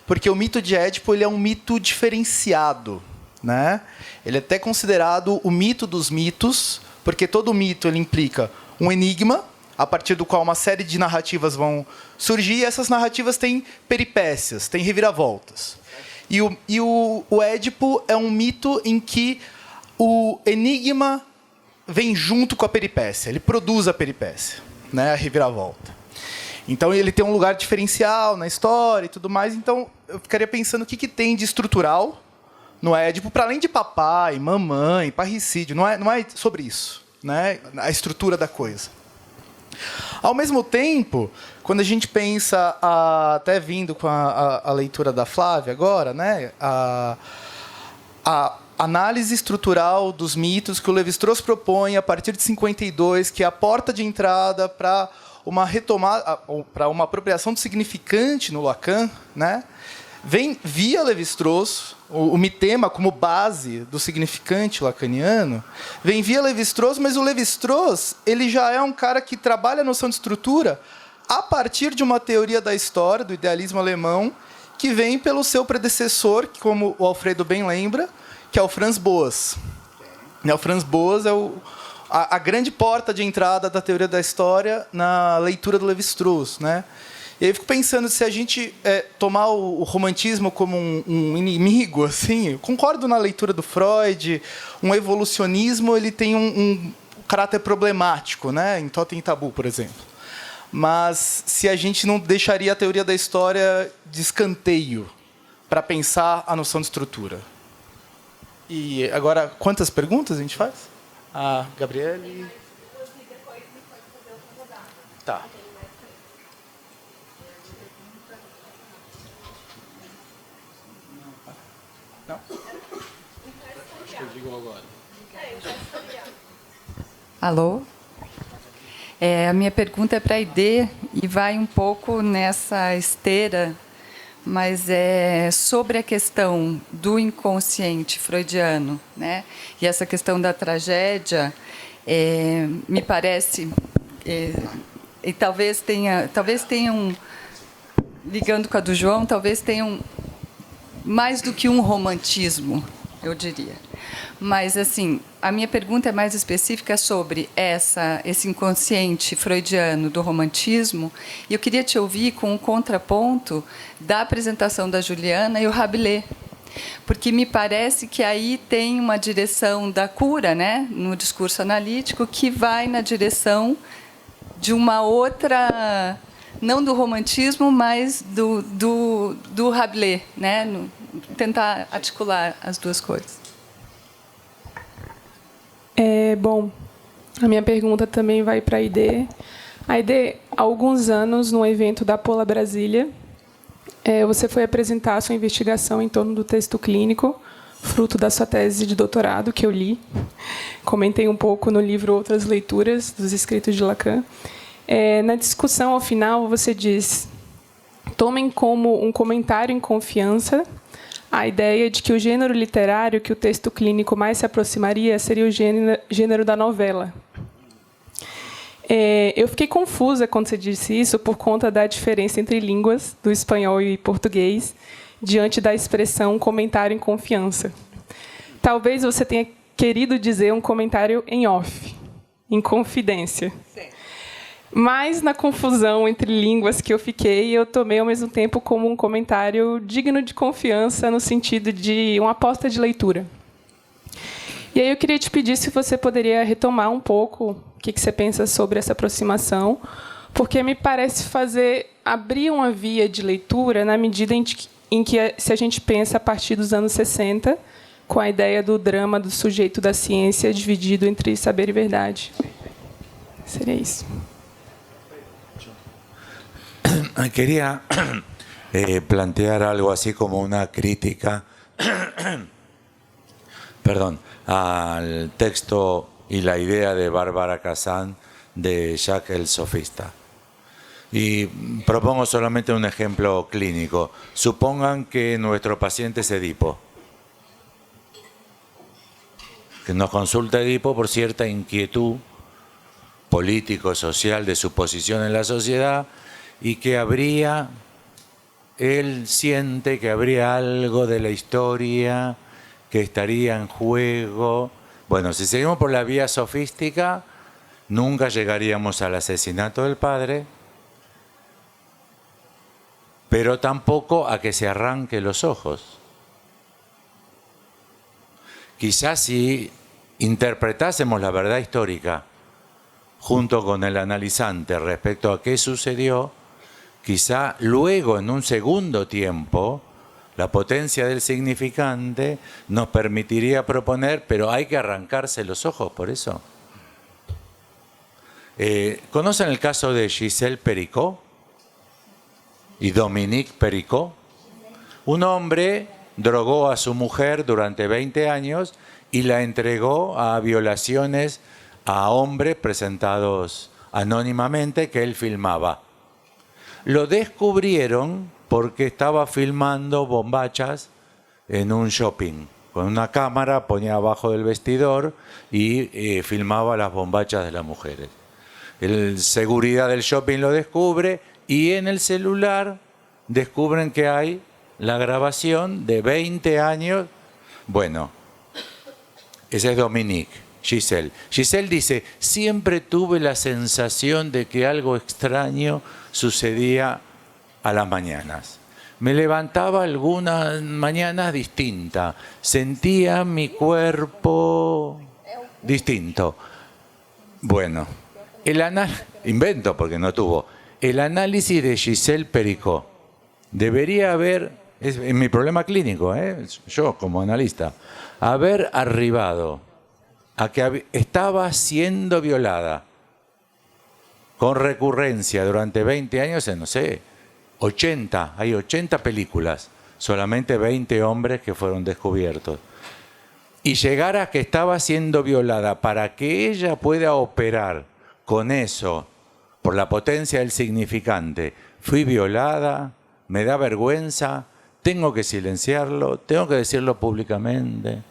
porque o mito de Édipo ele é um mito diferenciado, né? Ele é até considerado o mito dos mitos, porque todo mito ele implica um enigma, a partir do qual uma série de narrativas vão surgir, e essas narrativas têm peripécias, têm reviravoltas. E o Édipo é um mito em que o enigma vem junto com a peripécia, ele produz a peripécia, né? A reviravolta. Então, ele tem um lugar diferencial na história e tudo mais. Então, eu ficaria pensando o que tem de estrutural no Édipo, para além de papai, mamãe, parricídio. Não é sobre isso, né? A estrutura da coisa. Ao mesmo tempo, quando a gente pensa, até vindo com a leitura da Flávia agora, né? análise estrutural dos mitos que o Lévi-Strauss propõe a partir de 52, que é a porta de entrada para uma retomada, para uma apropriação do significante no Lacan, né? Vem via Lévi-Strauss, o mitema como base do significante lacaniano, vem via Lévi-Strauss, mas o Lévi-Strauss ele já é um cara que trabalha a noção de estrutura a partir de uma teoria da história, do idealismo alemão, que vem pelo seu predecessor, que, como o Alfredo bem lembra, que é o Franz Boas. O Franz Boas é a grande porta de entrada da teoria da história na leitura do Lévi-Strauss, né? E aí eu fico pensando, se a gente tomar o romantismo como um inimigo, assim, eu concordo na leitura do Freud, um evolucionismo ele tem um caráter problemático, né? Em Totem e Tabu, por exemplo. Mas se a gente não deixaria a teoria da história de escanteio para pensar a noção de estrutura. E agora, quantas perguntas a gente faz? A Gabriele... Tá. Não? Acho que eu digo agora. Alô? A minha pergunta é para a Aide e vai um pouco nessa esteira, mas é sobre a questão do inconsciente freudiano, né? E essa questão da tragédia, me parece, e talvez tenham, ligando com a do João, talvez tenham mais do que um romantismo, eu diria. Mas, assim, a minha pergunta é mais específica sobre esse inconsciente freudiano do romantismo, e eu queria te ouvir com um contraponto da apresentação da Juliana e o Rabelais, porque me parece que aí tem uma direção da cura, né, no discurso analítico, que vai na direção de uma outra... não do romantismo, mas do Rabelais, né? Tentar articular as duas coisas. Bom, a minha pergunta também vai para a Aide. Aide, há alguns anos, no evento da Pola Brasília, você foi apresentar a sua investigação em torno do texto clínico, fruto da sua tese de doutorado, que eu li. Comentei um pouco no livro Outras Leituras, dos escritos de Lacan. Na discussão, ao final, você diz: tomem como um comentário em confiança a ideia de que o gênero literário que o texto clínico mais se aproximaria seria o gênero da novela. Eu fiquei confusa quando você disse isso por conta da diferença entre línguas, do espanhol e português, diante da expressão comentário em confiança. Talvez você tenha querido dizer um comentário em off, em confidência. Sim. Mas, na confusão entre línguas que eu fiquei, eu tomei, ao mesmo tempo, como um comentário digno de confiança, no sentido de uma aposta de leitura. E aí eu queria te pedir se você poderia retomar um pouco o que você pensa sobre essa aproximação, porque me parece abrir uma via de leitura na medida em que, se a gente pensa a partir dos anos 60, com a ideia do drama do sujeito da ciência dividido entre saber e verdade. Seria isso. Quería plantear algo así como una crítica al texto y la idea de Bárbara Kazan de Jacques el Sofista. Y propongo solamente un ejemplo clínico. Supongan que nuestro paciente es Edipo, que nos consulta Edipo por cierta inquietud político-social de su posición en la sociedad, y que él siente que habría algo de la historia que estaría en juego. Bueno, si seguimos por la vía sofística, nunca llegaríamos al asesinato del padre, pero tampoco a que se arranque los ojos. Quizás si interpretásemos la verdad histórica junto con el analizante respecto a qué sucedió, quizá luego, en un segundo tiempo, la potencia del significante nos permitiría proponer, pero hay que arrancarse los ojos por eso. ¿Conocen el caso de Gisèle Pericot y Dominique Pericot? Un hombre drogó a su mujer durante 20 años y la entregó a violaciones a hombres presentados anónimamente que él filmaba. Lo descubrieron porque estaba filmando bombachas en un shopping. Con una cámara ponía abajo del vestidor y filmaba las bombachas de las mujeres. El seguridad del shopping lo descubre y en el celular descubren que hay la grabación de 20 años. Bueno, ese es Dominique, Giselle. Giselle dice, siempre tuve la sensación de que algo extraño sucedía a las mañanas. Me levantaba algunas mañanas distinta, sentía mi cuerpo distinto. Bueno, invento porque no tuvo. El análisis de Giselle Pericó debería haber, es mi problema clínico, yo como analista, haber arribado a que estaba siendo violada con recurrencia durante 20 años en, no sé, 80, hay 80 películas, solamente 20 hombres que fueron descubiertos. Y llegar a que estaba siendo violada para que ella pueda operar con eso, por la potencia del significante, fui violada, me da vergüenza, tengo que silenciarlo, tengo que decirlo públicamente.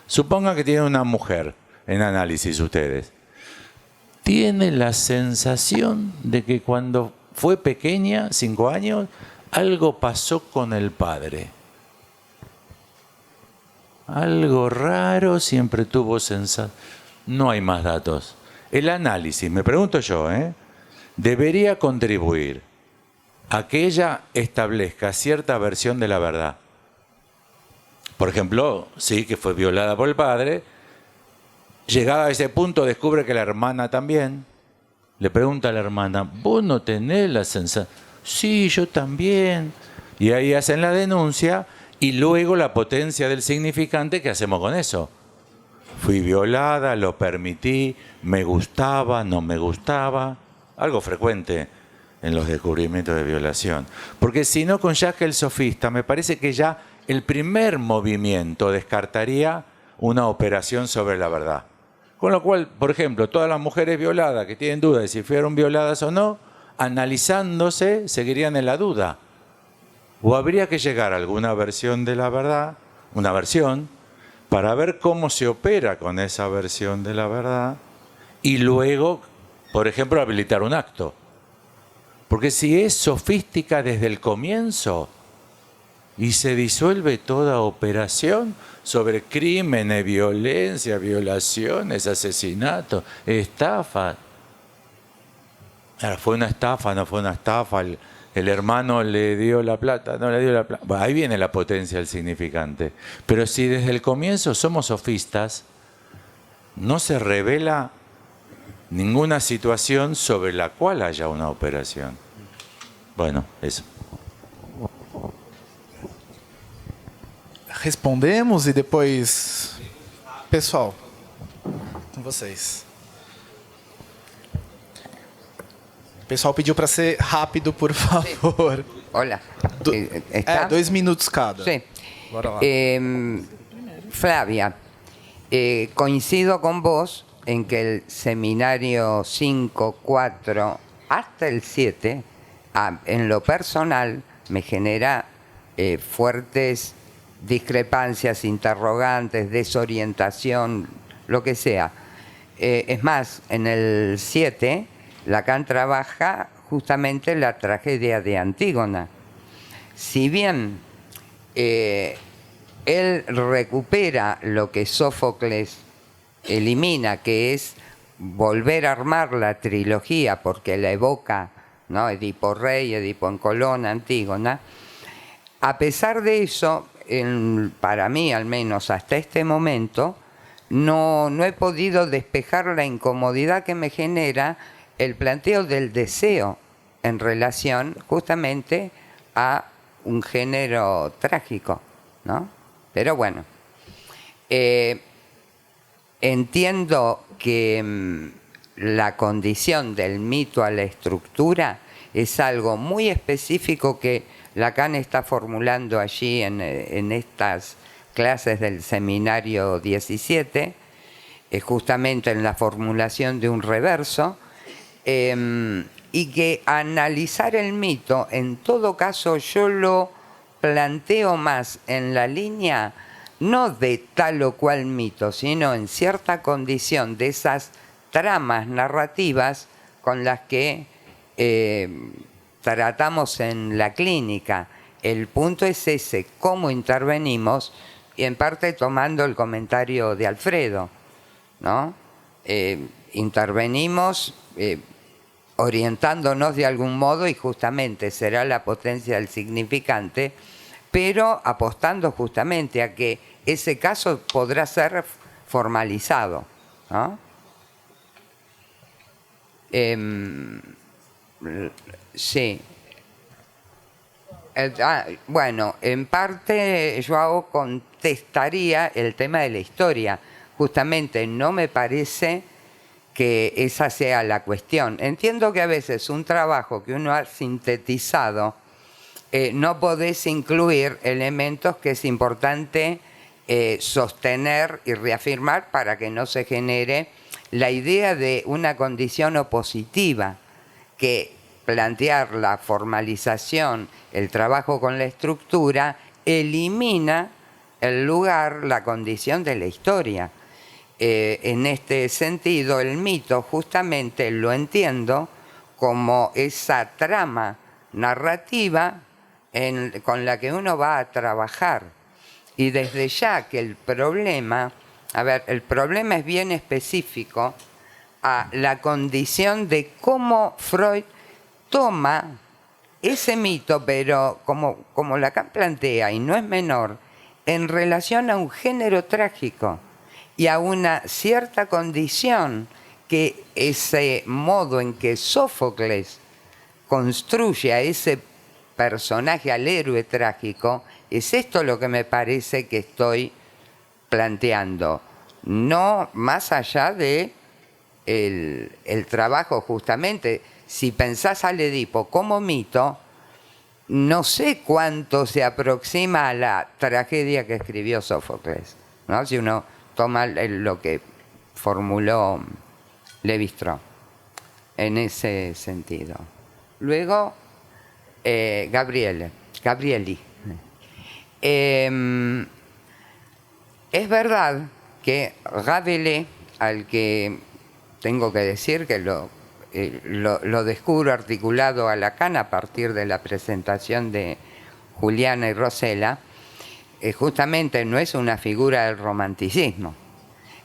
Suponga que tiene una mujer en análisis ustedes. Tiene la sensación de que cuando fue pequeña, 5 años, algo pasó con el padre. Algo raro, siempre tuvo sensación. No hay más datos. El análisis, me pregunto yo, debería contribuir a que ella establezca cierta versión de la verdad. Por ejemplo, sí, que fue violada por el padre. Llegada a ese punto, descubre que la hermana también. Le pregunta a la hermana, ¿vos no tenés la sensación? Sí, yo también. Y ahí hacen la denuncia y luego la potencia del significante, ¿qué hacemos con eso? Fui violada, lo permití, me gustaba, no me gustaba. Algo frecuente en los descubrimientos de violación. Porque si no, con Jacques el sofista, me parece que ya el primer movimiento descartaría una operación sobre la verdad. Con lo cual, por ejemplo, todas las mujeres violadas que tienen dudas de si fueron violadas o no, analizándose, seguirían en la duda. O habría que llegar a alguna versión de la verdad, una versión, para ver cómo se opera con esa versión de la verdad y luego, por ejemplo, habilitar un acto. Porque si es sofística desde el comienzo y se disuelve toda operación sobre crímenes, violencia, violaciones, asesinatos, estafas. Fue una estafa, no fue una estafa, el hermano le dio la plata, no le dio la plata. Bueno, ahí viene la potencia del significante. Pero si desde el comienzo somos sofistas, no se revela ninguna situación sobre la cual haya una operación. Bueno, eso. Respondemos e depois, pessoal, com vocês. O pessoal pediu para ser rápido, por favor. Hola. 2 minutos cada. Sí. Bora lá. Flavia, coincido con vos en que el seminario 5, 4 hasta el 7, en lo personal, me genera fuertes discrepancias, interrogantes, desorientación, lo que sea. Es más, en el 7, Lacan trabaja justamente la tragedia de Antígona. Si bien él recupera lo que Sófocles elimina, que es volver a armar la trilogía, porque la evoca, ¿no? Edipo Rey, Edipo en Colón, Antígona. A pesar de eso, para mí al menos hasta este momento, no he podido despejar la incomodidad que me genera el planteo del deseo en relación justamente a un género trágico, ¿no? Pero bueno, entiendo que la condición del mito a la estructura es algo muy específico que Lacan está formulando allí en estas clases del seminario 17, justamente en la formulación de un reverso, y que analizar el mito, en todo caso yo lo planteo más en la línea no de tal o cual mito, sino en cierta condición de esas tramas narrativas con las que tratamos en la clínica. El punto es ese, cómo intervenimos, y en parte tomando el comentario de Alfredo, ¿no? Intervenimos orientándonos de algún modo, y justamente será la potencia del significante, pero apostando justamente a que ese caso podrá ser formalizado, ¿no? Sí. Bueno, en parte Joao contestaría el tema de la historia. Justamente no me parece que esa sea la cuestión. Entiendo que a veces un trabajo que uno ha sintetizado no podés incluir elementos que es importante sostener y reafirmar para que no se genere la idea de una condición opositiva, que plantear la formalización, el trabajo con la estructura, elimina el lugar, la condición de la historia. En este sentido, el mito justamente lo entiendo como esa trama narrativa con la que uno va a trabajar. Y desde ya que el problema, el problema es bien específico a la condición de cómo Freud toma ese mito, pero como Lacan plantea, y no es menor, en relación a un género trágico y a una cierta condición que ese modo en que Sófocles construye a ese personaje, al héroe trágico, es esto lo que me parece que estoy planteando. No más allá de el trabajo justamente. Si pensás al Edipo como mito, no sé cuánto se aproxima a la tragedia que escribió Sófocles, ¿no? Si uno toma lo que formuló Lévi-Strauss en ese sentido. Luego, Gabrieli. Es verdad que Rabelais, al que tengo que decir que lo descubro articulado a Lacan a partir de la presentación de Juliana y Rosela, justamente no es una figura del romanticismo,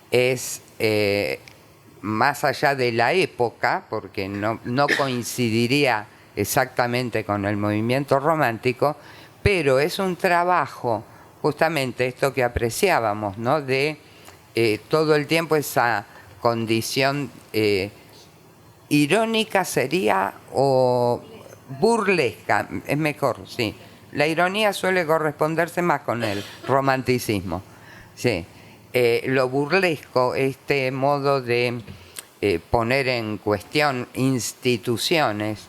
es más allá de la época, porque no coincidiría exactamente con el movimiento romántico, pero es un trabajo, justamente esto que apreciábamos, ¿no? De todo el tiempo esa condición irónica sería, o burlesca, es mejor, sí. La ironía suele corresponderse más con el romanticismo, sí. Lo burlesco, este modo de poner en cuestión instituciones,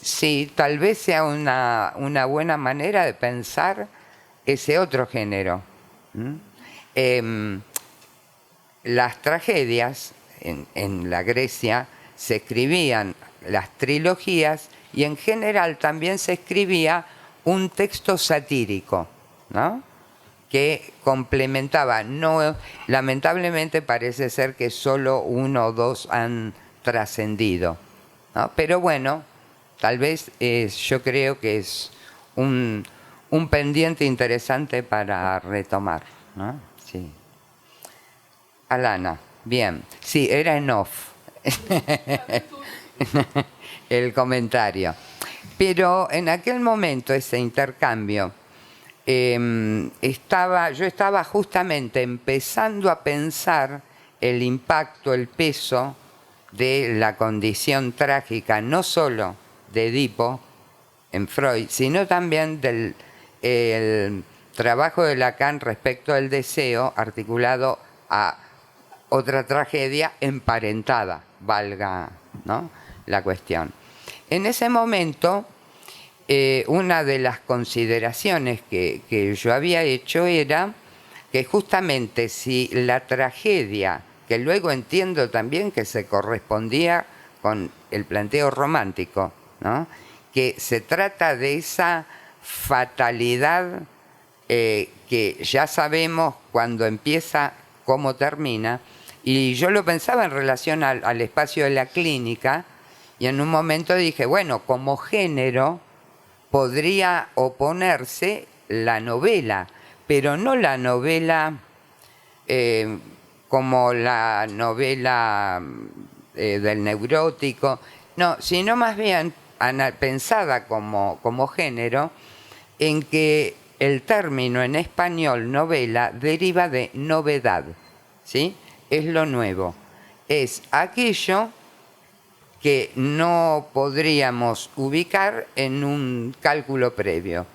sí, tal vez sea una buena manera de pensar ese otro género. Las tragedias en la Grecia se escribían las trilogías y en general también se escribía un texto satírico, ¿no? Que complementaba. No, lamentablemente parece ser que solo uno o dos han trascendido, ¿no? Pero bueno, tal vez yo creo que es un pendiente interesante para retomar, ¿no? Sí. Alana, bien. Sí, era en off el comentario. Pero en aquel momento, ese intercambio, yo estaba justamente empezando a pensar el impacto, el peso de la condición trágica, no solo de Edipo en Freud, sino también del trabajo de Lacan respecto al deseo, articulado a otra tragedia emparentada, valga, ¿no?, la cuestión. En ese momento, una de las consideraciones que yo había hecho era que justamente si la tragedia, que luego entiendo también que se correspondía con el planteo romántico, ¿no?, que se trata de esa fatalidad que ya sabemos cuando empieza, cómo termina, y yo lo pensaba en relación al espacio de la clínica, y en un momento dije, bueno, como género podría oponerse la novela, pero no la novela como la novela del neurótico, no, sino más bien pensada como género, en que el término en español novela deriva de novedad, ¿sí? Es lo nuevo, es aquello que no podríamos ubicar en un cálculo previo.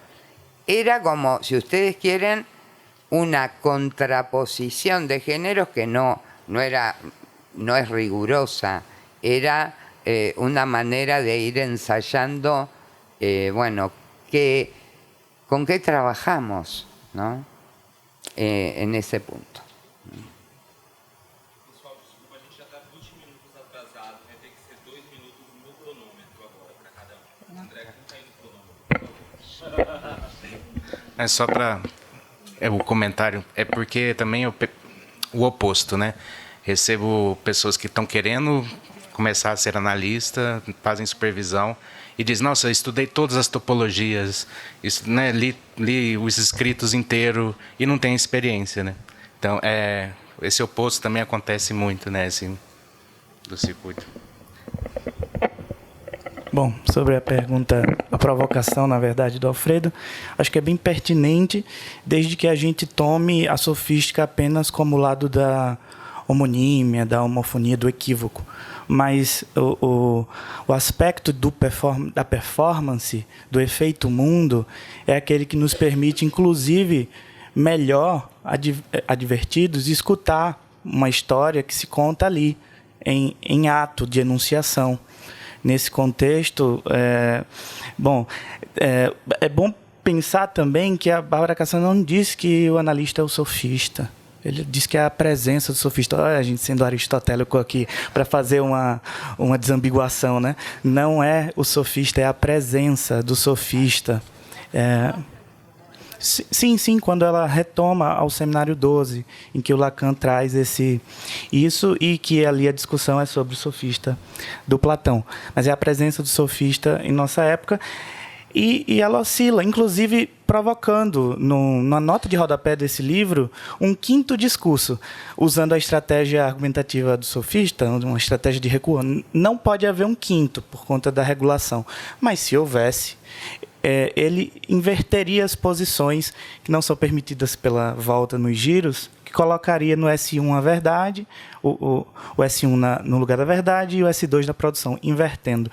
Era como, si ustedes quieren, una contraposición de géneros que no es rigurosa, era una manera de ir ensayando, bueno, con qué trabajamos, ¿no?, en ese punto. É só para o comentário, é porque também o oposto, né? Recebo pessoas que estão querendo começar a ser analista, fazem supervisão e dizem, nossa, eu estudei todas as topologias, né, li os escritos inteiros e não tem experiência, né? Então, esse oposto também acontece muito, né, assim, do circuito. Bom, sobre a pergunta, a provocação, na verdade, do Alfredo, acho que é bem pertinente, desde que a gente tome a sofística apenas como lado da homonímia, da homofonia, do equívoco. Mas o aspecto da performance, do efeito mundo, é aquele que nos permite, inclusive, melhor, advertidos, escutar uma história que se conta ali, em ato de enunciação. Nesse contexto, é bom pensar também que a Bárbara Cassano não disse que o analista é o sofista. Ele diz que é a presença do sofista. Olha, a gente sendo aristotélico aqui para fazer uma desambiguação, né? Não é o sofista, é a presença do sofista. Sim, quando ela retoma ao Seminário 12, em que o Lacan traz isso e que ali a discussão é sobre o sofista do Platão. Mas é a presença do sofista em nossa época e ela oscila, inclusive provocando, na nota de rodapé desse livro, um quinto discurso, usando a estratégia argumentativa do sofista, uma estratégia de recuo. Não pode haver um quinto, por conta da regulação. Mas, se houvesse, ele inverteria as posições que não são permitidas pela volta nos giros, que colocaria no S1 a verdade, o S1 no lugar da verdade e o S2 na produção, invertendo.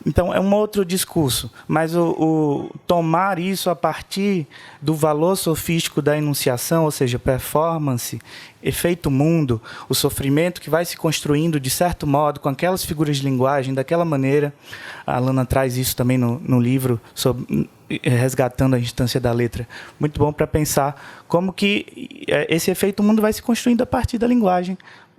Então, é um outro discurso, mas o tomar isso a partir do valor sofístico da enunciação, ou seja, performance, efeito mundo, o sofrimento que vai se construindo, de certo modo, com aquelas figuras de linguagem, daquela maneira. A Alana traz isso também no livro, sobre, resgatando a instância da letra. Muito bom para pensar como que esse efeito mundo vai se construindo a partir da linguagem.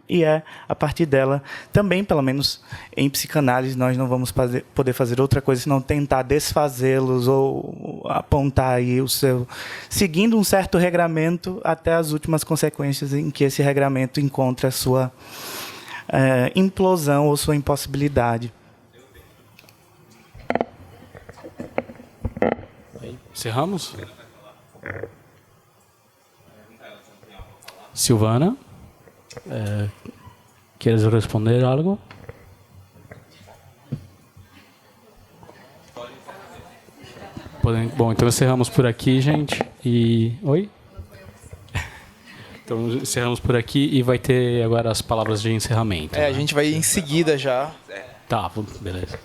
E a partir dela, também, pelo menos em psicanálise, nós não vamos poder fazer outra coisa senão tentar desfazê-los ou apontar aí seguindo um certo regramento até as últimas consequências em que esse regramento encontra a sua implosão ou sua impossibilidade. Encerramos? Silvana? ¿Quieres responder algo? Bom, então encerramos por aqui, gente. Oi? Então encerramos por aqui e vai ter agora as palavras de encerramento. A gente vai em seguida já. Tá, beleza.